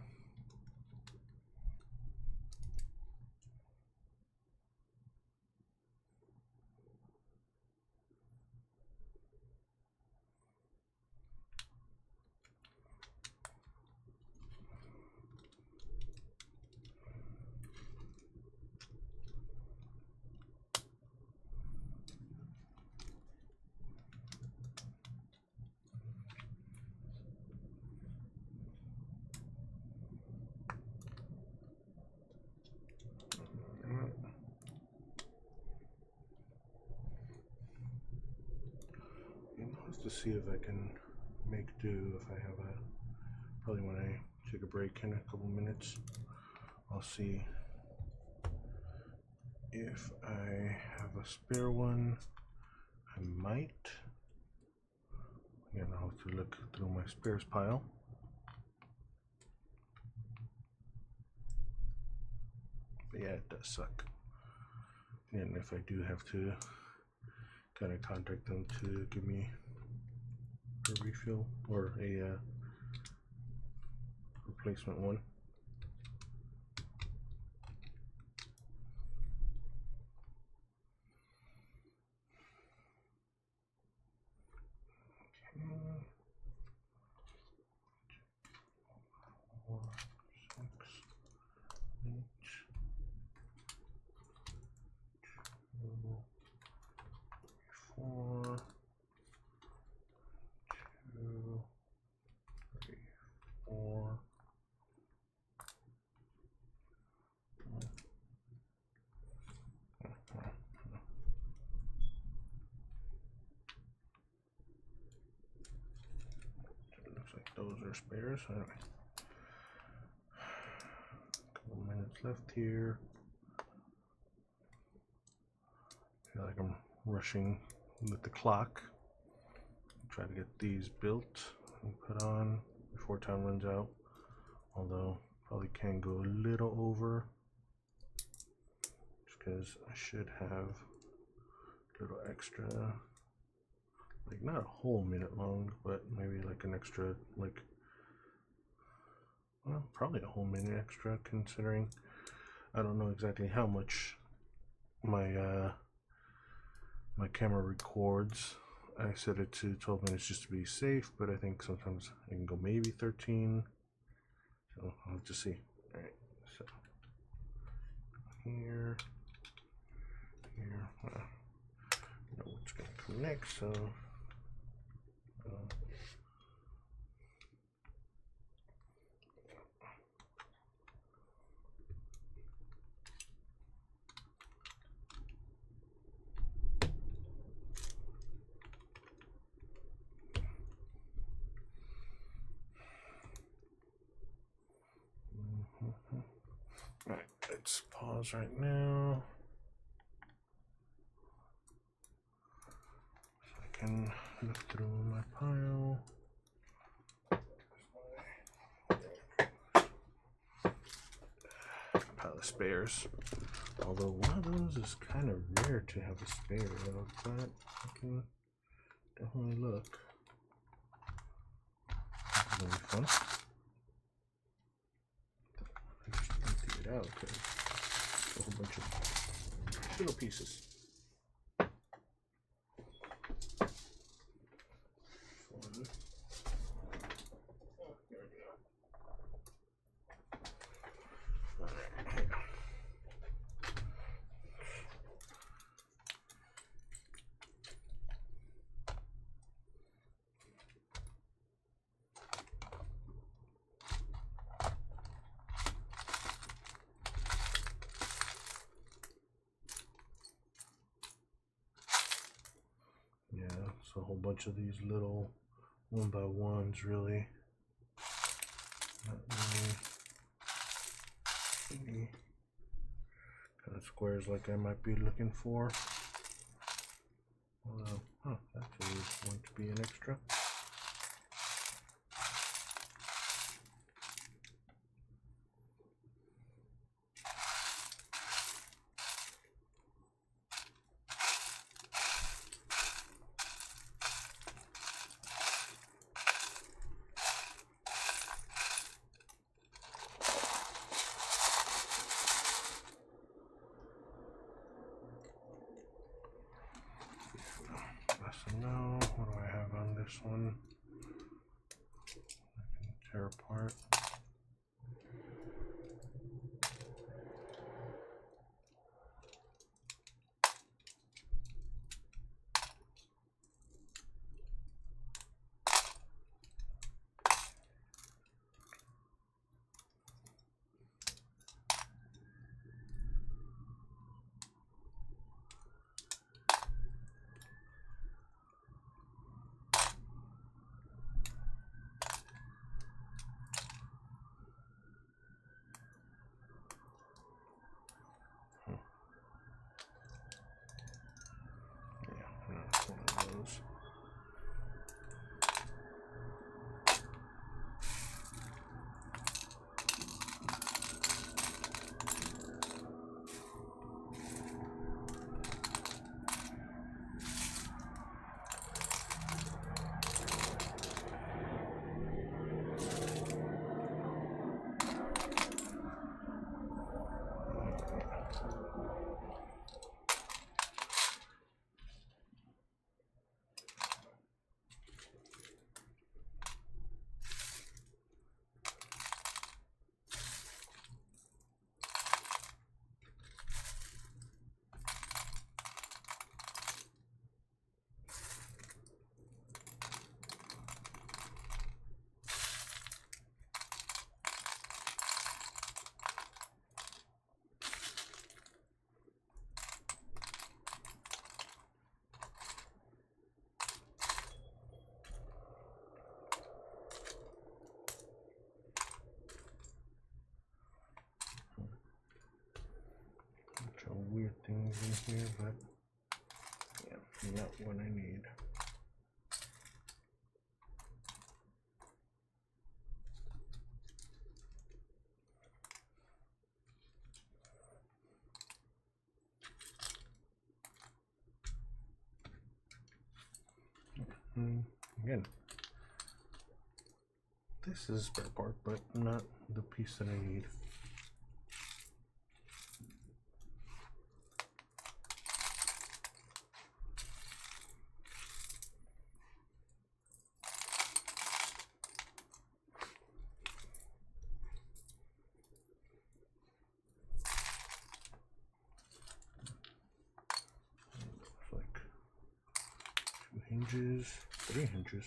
To see if I can make do if I have probably when I take a break in a couple minutes, I'll see if I have a spare one. I might. Again, I'll have to look through my spares pile. But yeah, it does suck. And if I do have to kind of contact them to give me a refill or a replacement one. Those are spares. Anyway, couple minutes left here. I feel like I'm rushing with the clock. Try to get these built and put on before time runs out. Although probably can go a little over, just because I should have a little extra. Like not a whole minute long, but maybe like an extra, like, well, probably a whole minute extra, considering I don't know exactly how much my my camera records. I set it to 12 minutes just to be safe, but I think sometimes I can go maybe 13. So I'll have to see. All right, so here, well, I know what's gonna come next, so. Alright, let's pause right now. So I can look through my pile. Pile of spares. Although one of those is kind of rare to have a spare of, but I can definitely look. It's gonna be fun. I just empty it out because a whole bunch of little pieces. Yeah, so a whole bunch of these little one by ones, really. Not really any kind of squares like I might be looking for. Although, actually is going to be an extra. No, what do I have on this one? I can tear apart. Weird things in here, but yeah, not what I need. Again, this is a spare part, but not the piece that I need. Hinges, 3 hinges.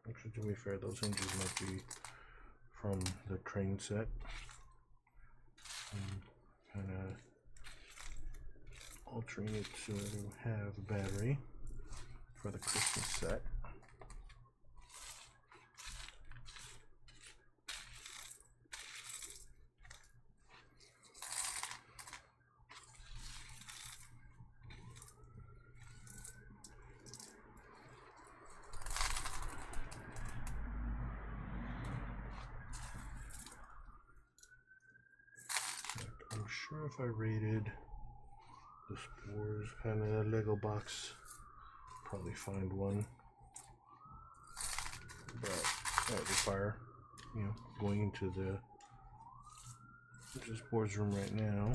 Actually, to be fair, those hinges might be from the train set. Kind of altering it so it'll have a battery for the Christmas set. sure if I rated the spores, kind of Lego box. Probably find one, but that would require, going into the spores room right now.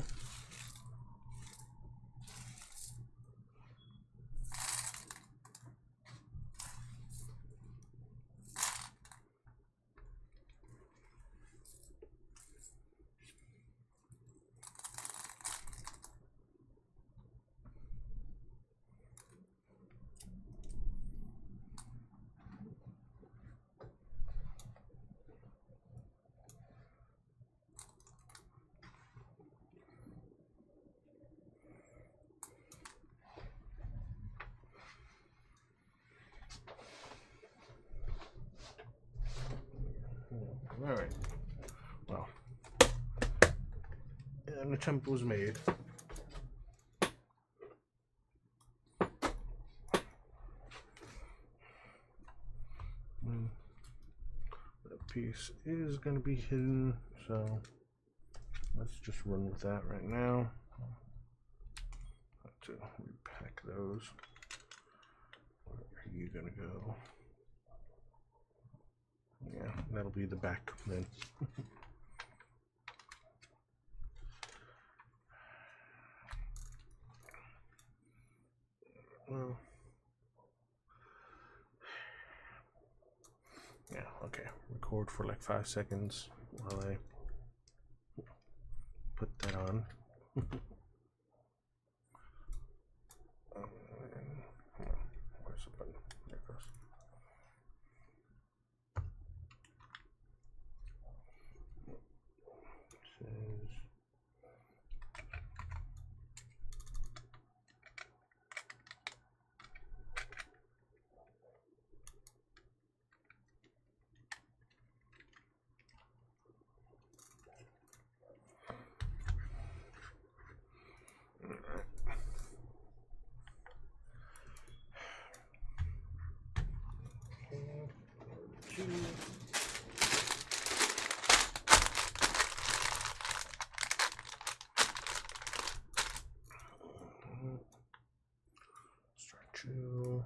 All right. Well, an attempt was made. That piece is going to be hidden, so let's just run with that right now. Have to repack those. Where are you going to go? Yeah, that'll be the back then. Well, yeah, okay. Record for like 5 seconds while I put that on. Where's the button? There it goes. Start you.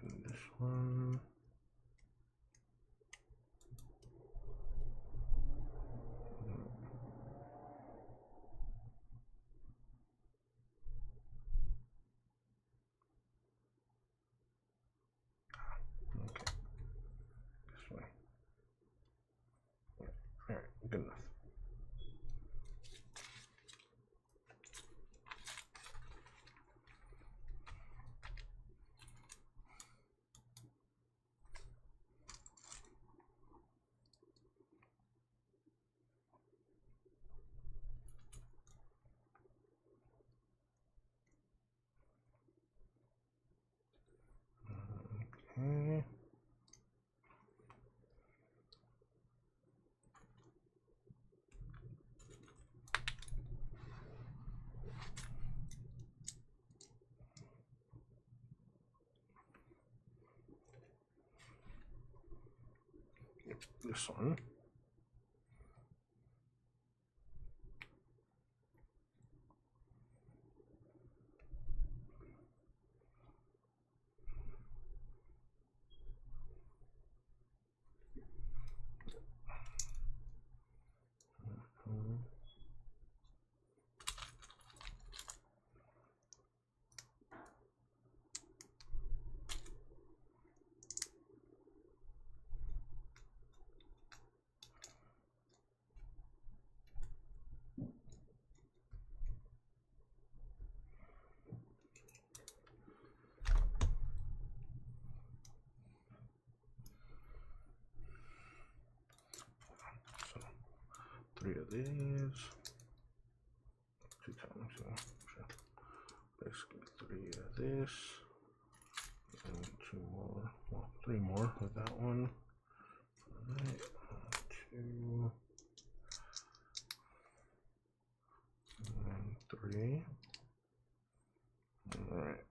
And this one. Good enough. Okay. This one. So 3 of these. 2 times, yeah, sure. Basically 3 of this. And 2 more. Well, 3 more with that one. Alright. 2. And 3. Alright.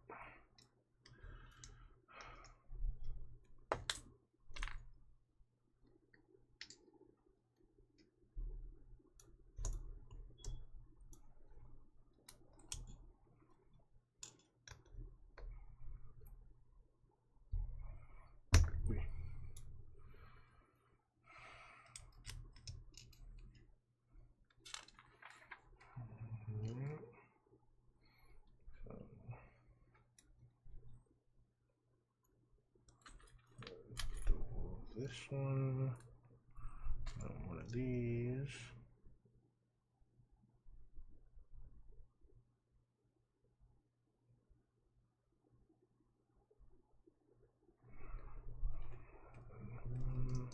This one, and one of these. And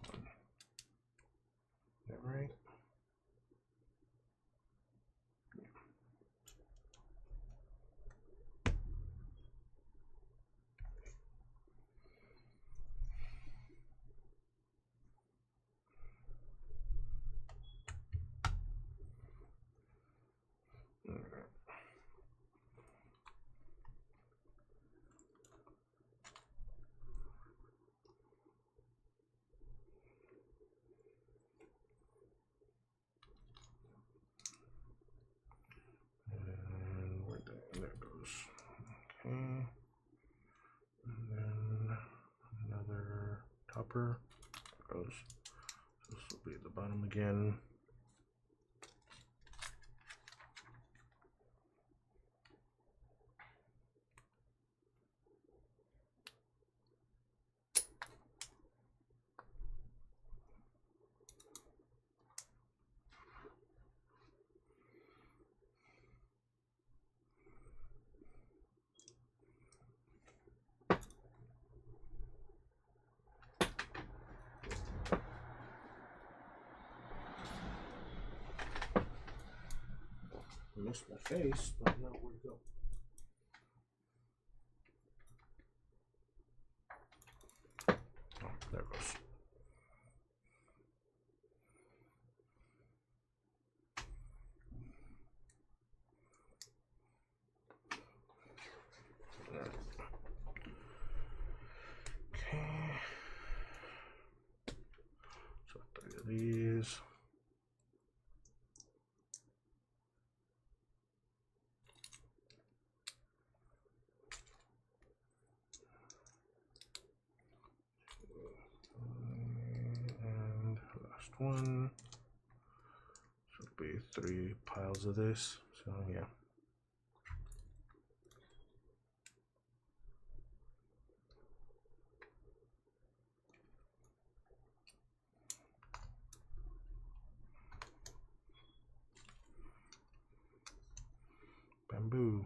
one. Is that right? And where there it goes. Okay. And then another topper goes. This will be at the bottom again. I missed my face, but now where to go? Oh, there it goes. Right. Okay. So 3 of these. And last one. So it'll be 3 piles of this. So yeah. bamboo.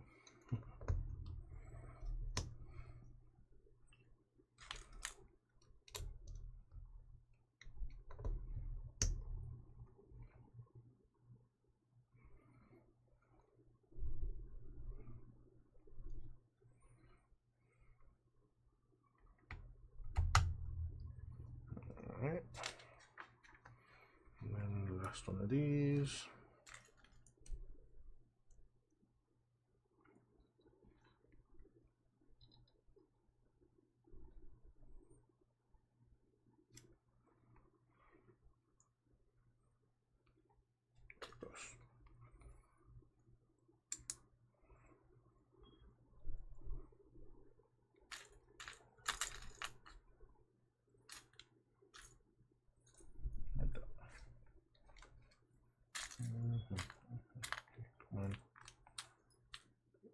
Alright. And then the last one of these. Come on.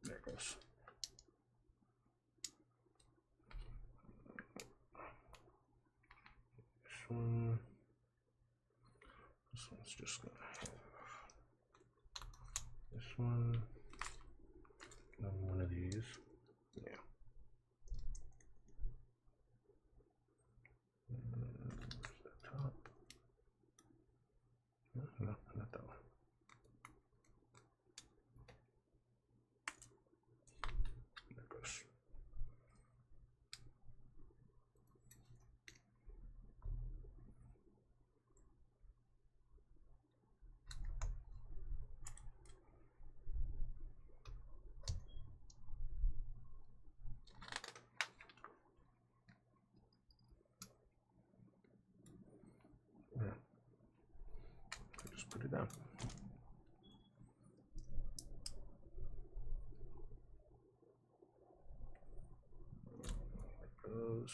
There it goes. This one's just gonna have this one, and one of these. Yeah. Where's the top? No, not that one. There it goes. Yeah. I just put it down. There it goes.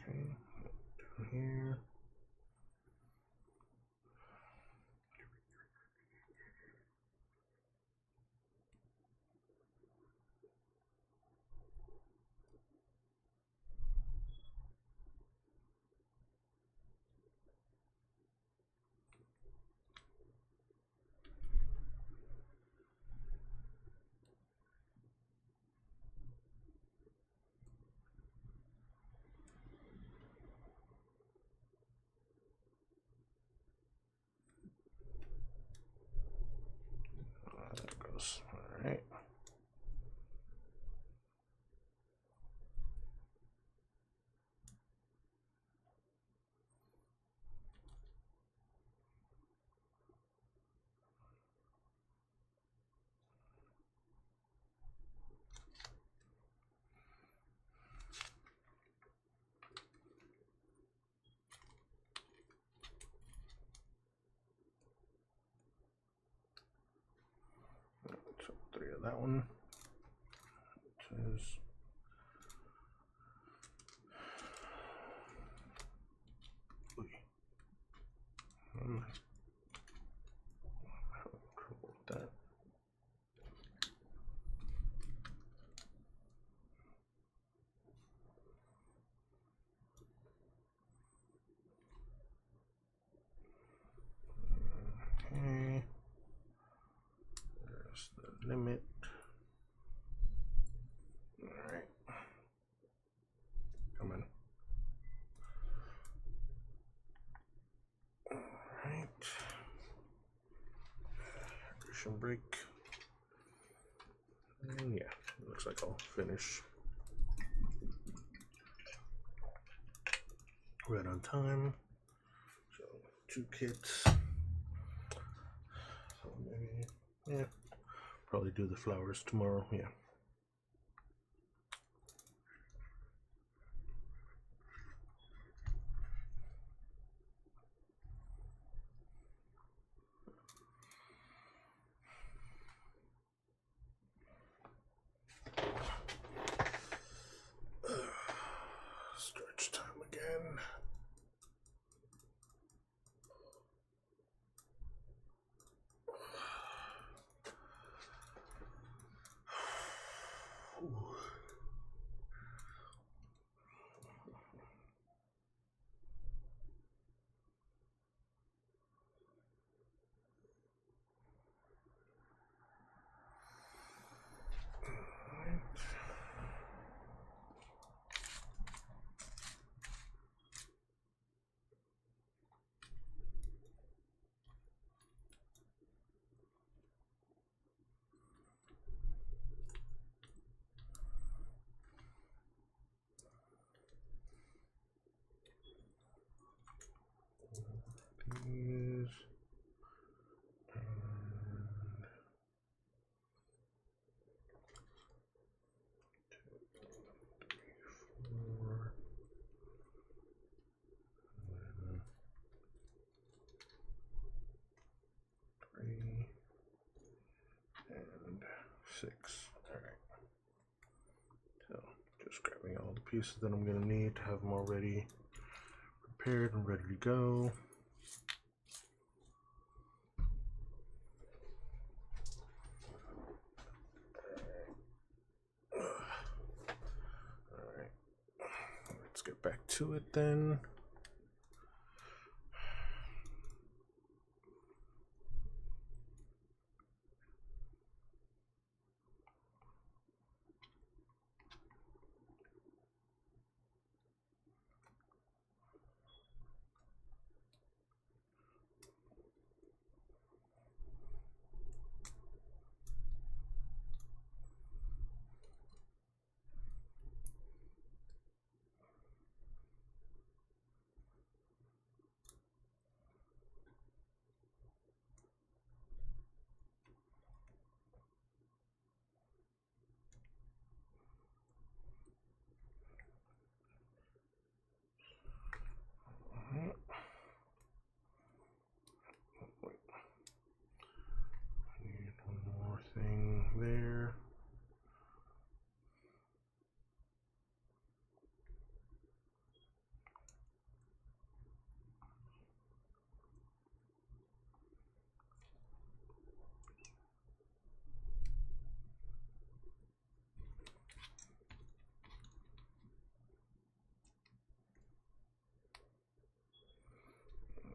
Okay, down here. There it goes. All right. So 3 of that one. It says I'm having trouble with that. Okay. There's the limit. Alright. Come on. Alright. Hydration break. And yeah, it looks like I'll finish right on time. So 2 kits. So maybe, yeah, probably do the flowers tomorrow. Yeah. 6. Alright. So just grabbing all the pieces that I'm going to need to have them already prepared and ready to go. Alright. Let's get back to it then. Thing there.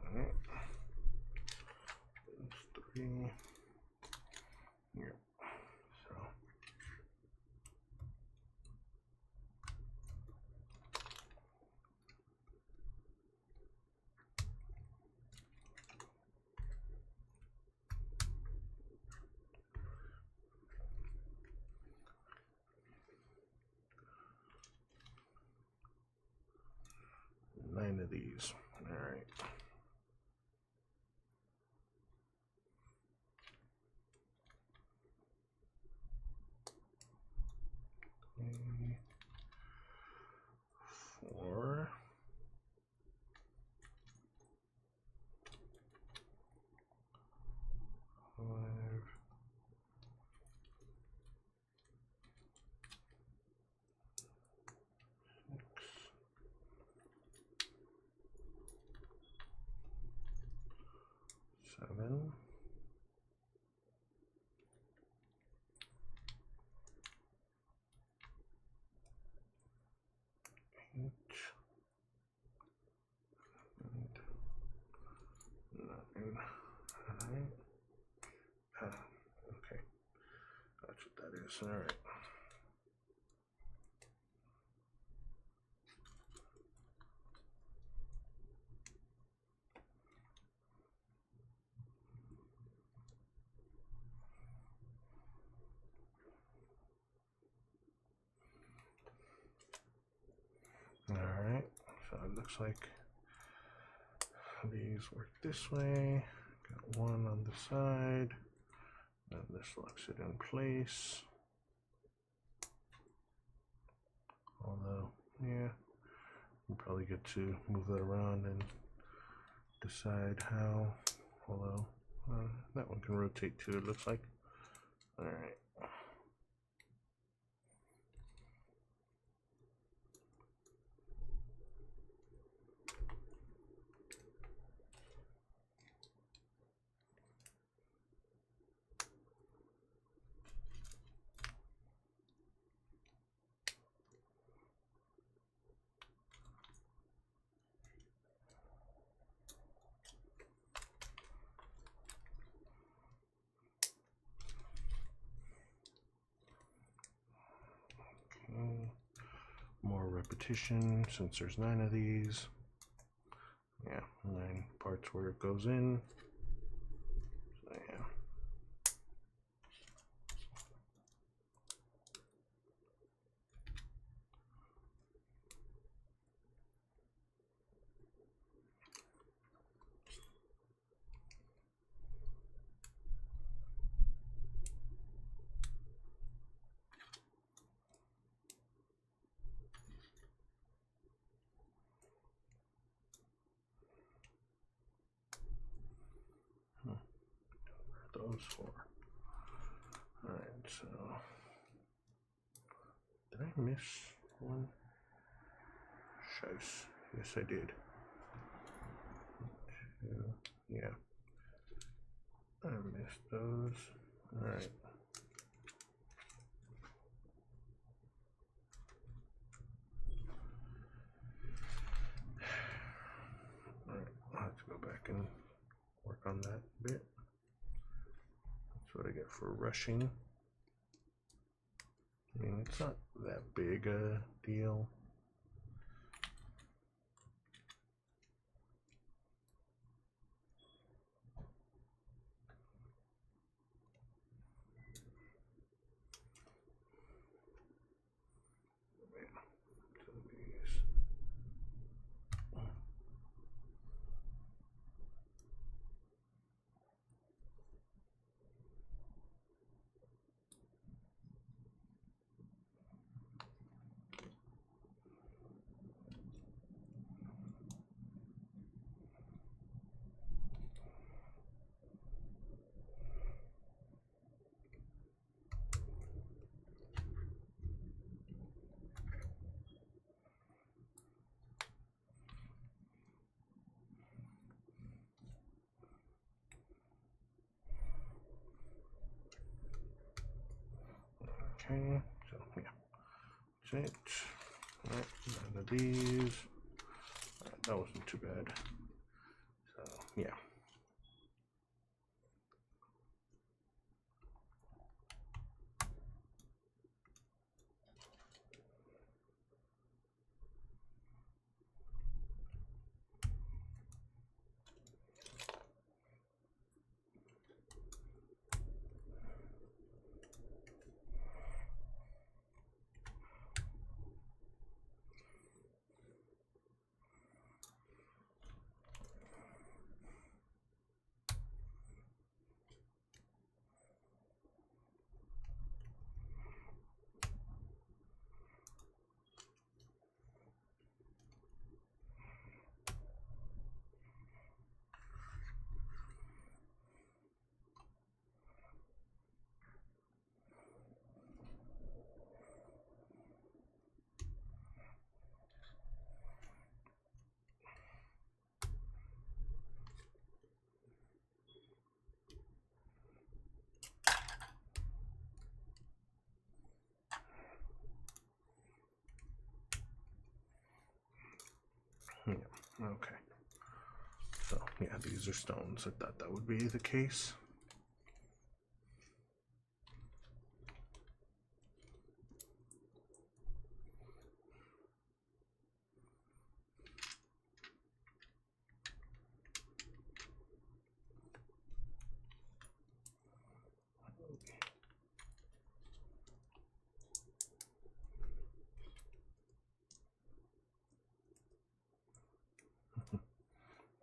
All right. That's 3. Yep. So 9 of these. All right. Okay. 4. 5. 7. 8. And 9. Alright. Okay. That's what that is. Alright. Alright. So it looks like these work this way. Got one on the side. And this locks it in place. Although, yeah, we'll probably get to move that around and decide how. Although, that one can rotate too, it looks like. Alright. More repetition since there's 9 of these. Yeah, 9 parts where it goes in. So yeah. Those 4. Alright. so did I miss one? Shice. Yes, I did. Yeah, I missed those. All right. All right, I'll have to go back and work on that bit. That's what I get for rushing. I mean, it's not that big a deal. Okay, so yeah, that's it. All right, none of these. All right, that wasn't too bad. So yeah. Yeah, okay. So, yeah, these are stones. I thought that would be the case.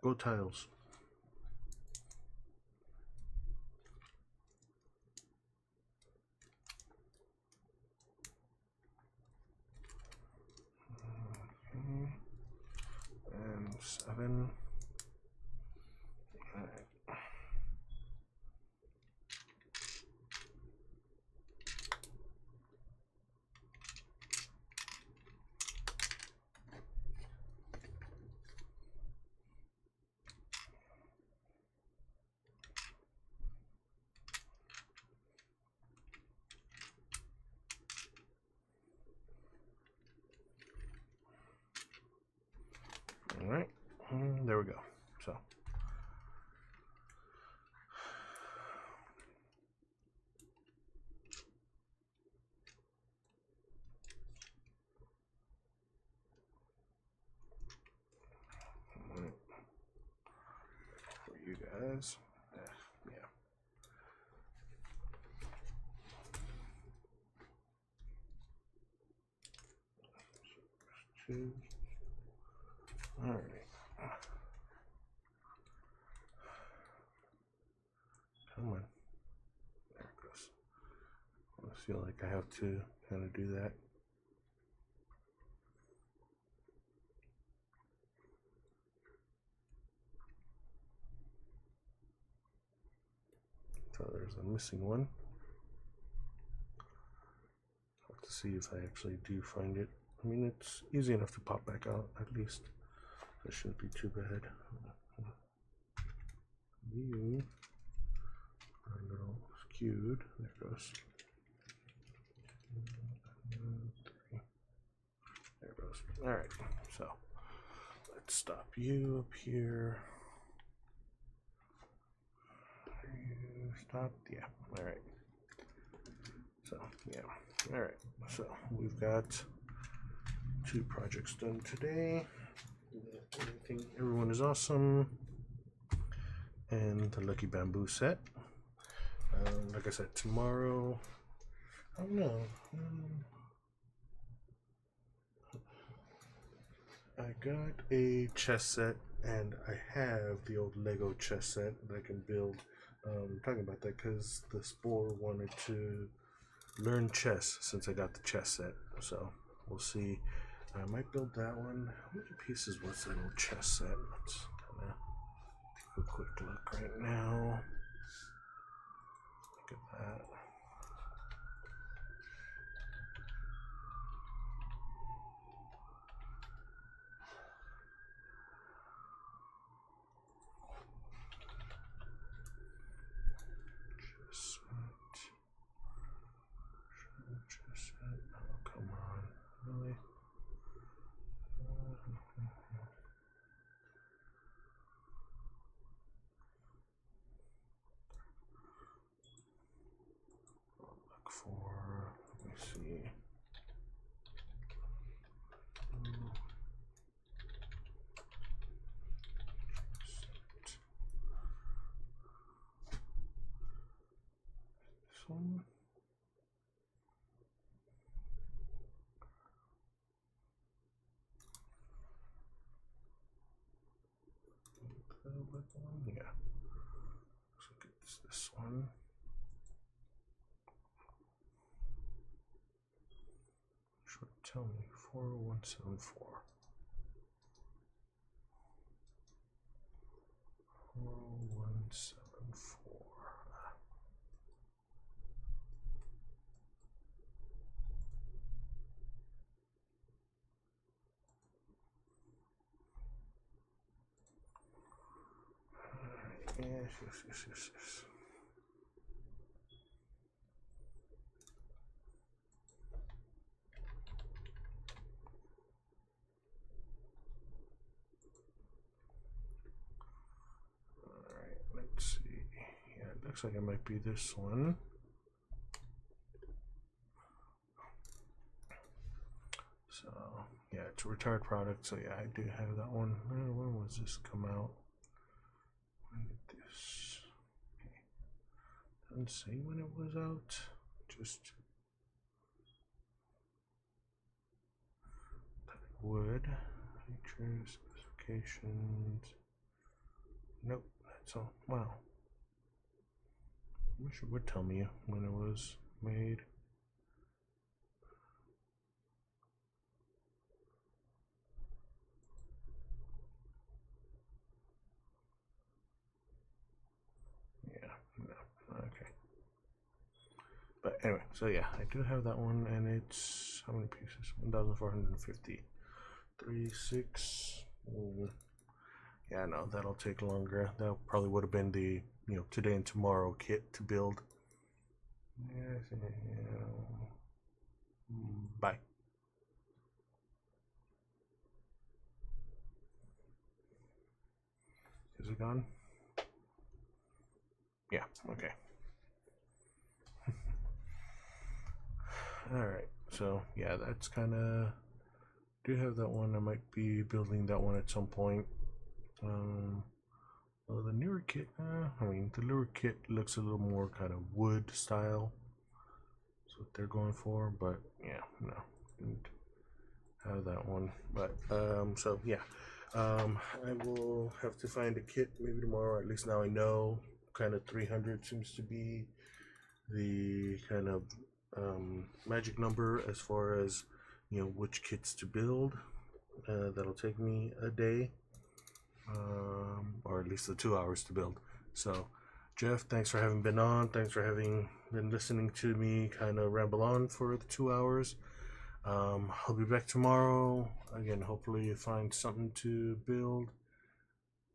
Go tiles. Okay. And 7. All right. All right, there we go. So, for you guys, yeah. Two. All right. Come on. There it goes. I feel like I have to kind of do that. So there's a missing one. to see if I actually do find it. I mean, it's easy enough to pop back out, at least. That shouldn't be too bad. You are a little skewed. There it goes. There it goes. Alright, so let's stop you up here. You stopped? Yeah. Alright. So, yeah. Alright, so we've got 2 projects done today. Everyone is awesome. And the Lucky Bamboo set. Like I said, tomorrow, I don't know. I got a chess set, and I have the old Lego chess set that I can build. I'm talking about that because the Spore wanted to learn chess since I got the chess set. So we'll see. I might build that one. How many pieces was that old chess set? Let's kind of take a quick look right now. Look at that. Oh, come on. Really? Look for, let me see. This one. Yeah. Let's look at this one. Should tell me 40174. 40174. Yes. Alright, let's see. Yeah, it looks like it might be this one. So, yeah, it's a retired product, so yeah, I do have that one. When was this come out? When did this? Okay. Doesn't say when it was out. Just that it would. Features, specifications. Nope, that's all. Wow. I wish it would tell me when it was made. Yeah, no, okay. But anyway, so yeah, I do have that one, and it's how many pieces? 1,450. 3, 6. Yeah, no, that'll take longer. That probably would have been the today and tomorrow kit to build. Bye. Is it gone? Yeah. Okay. Alright, so yeah, that's kind of, do have that one. I might be building that one at some point. Well, the newer kit, the newer kit looks a little more kind of wood style. That's what they're going for, but yeah, no, didn't have that one. But so yeah, I will have to find a kit maybe tomorrow. At least now I know kind of 300 seems to be the kind of magic number as far as which kits to build. That'll take me a day, or at least the 2 hours to build. So Jeff, thanks for having been on. Thanks for having been listening to me kind of ramble on for the 2 hours. I'll be back tomorrow. Again, hopefully find something to build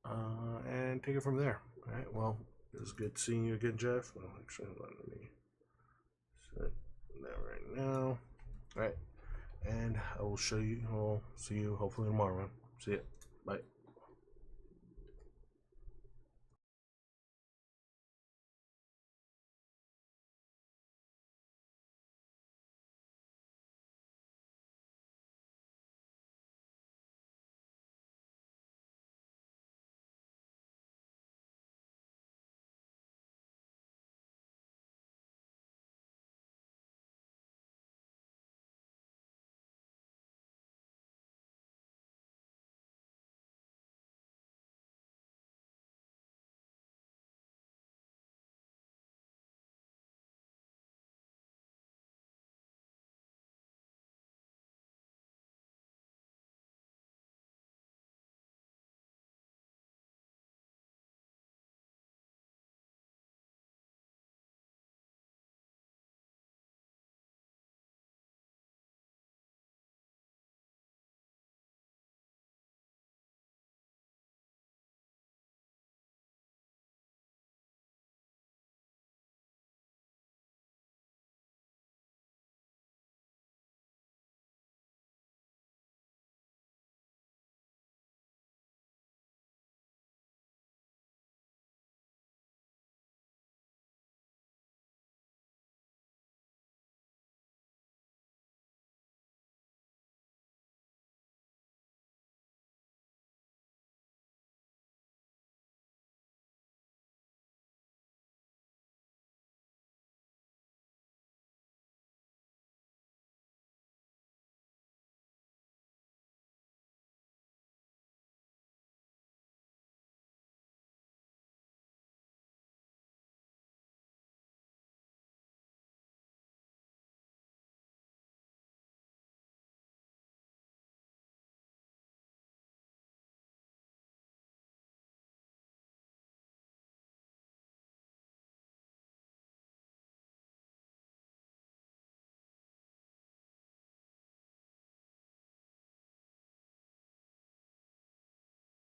and take it from there. All right, well, it was good seeing you again, Jeff. Well, actually, let me set that right now. All right, and I will show you. I'll see you hopefully tomorrow, man. See ya. Bye.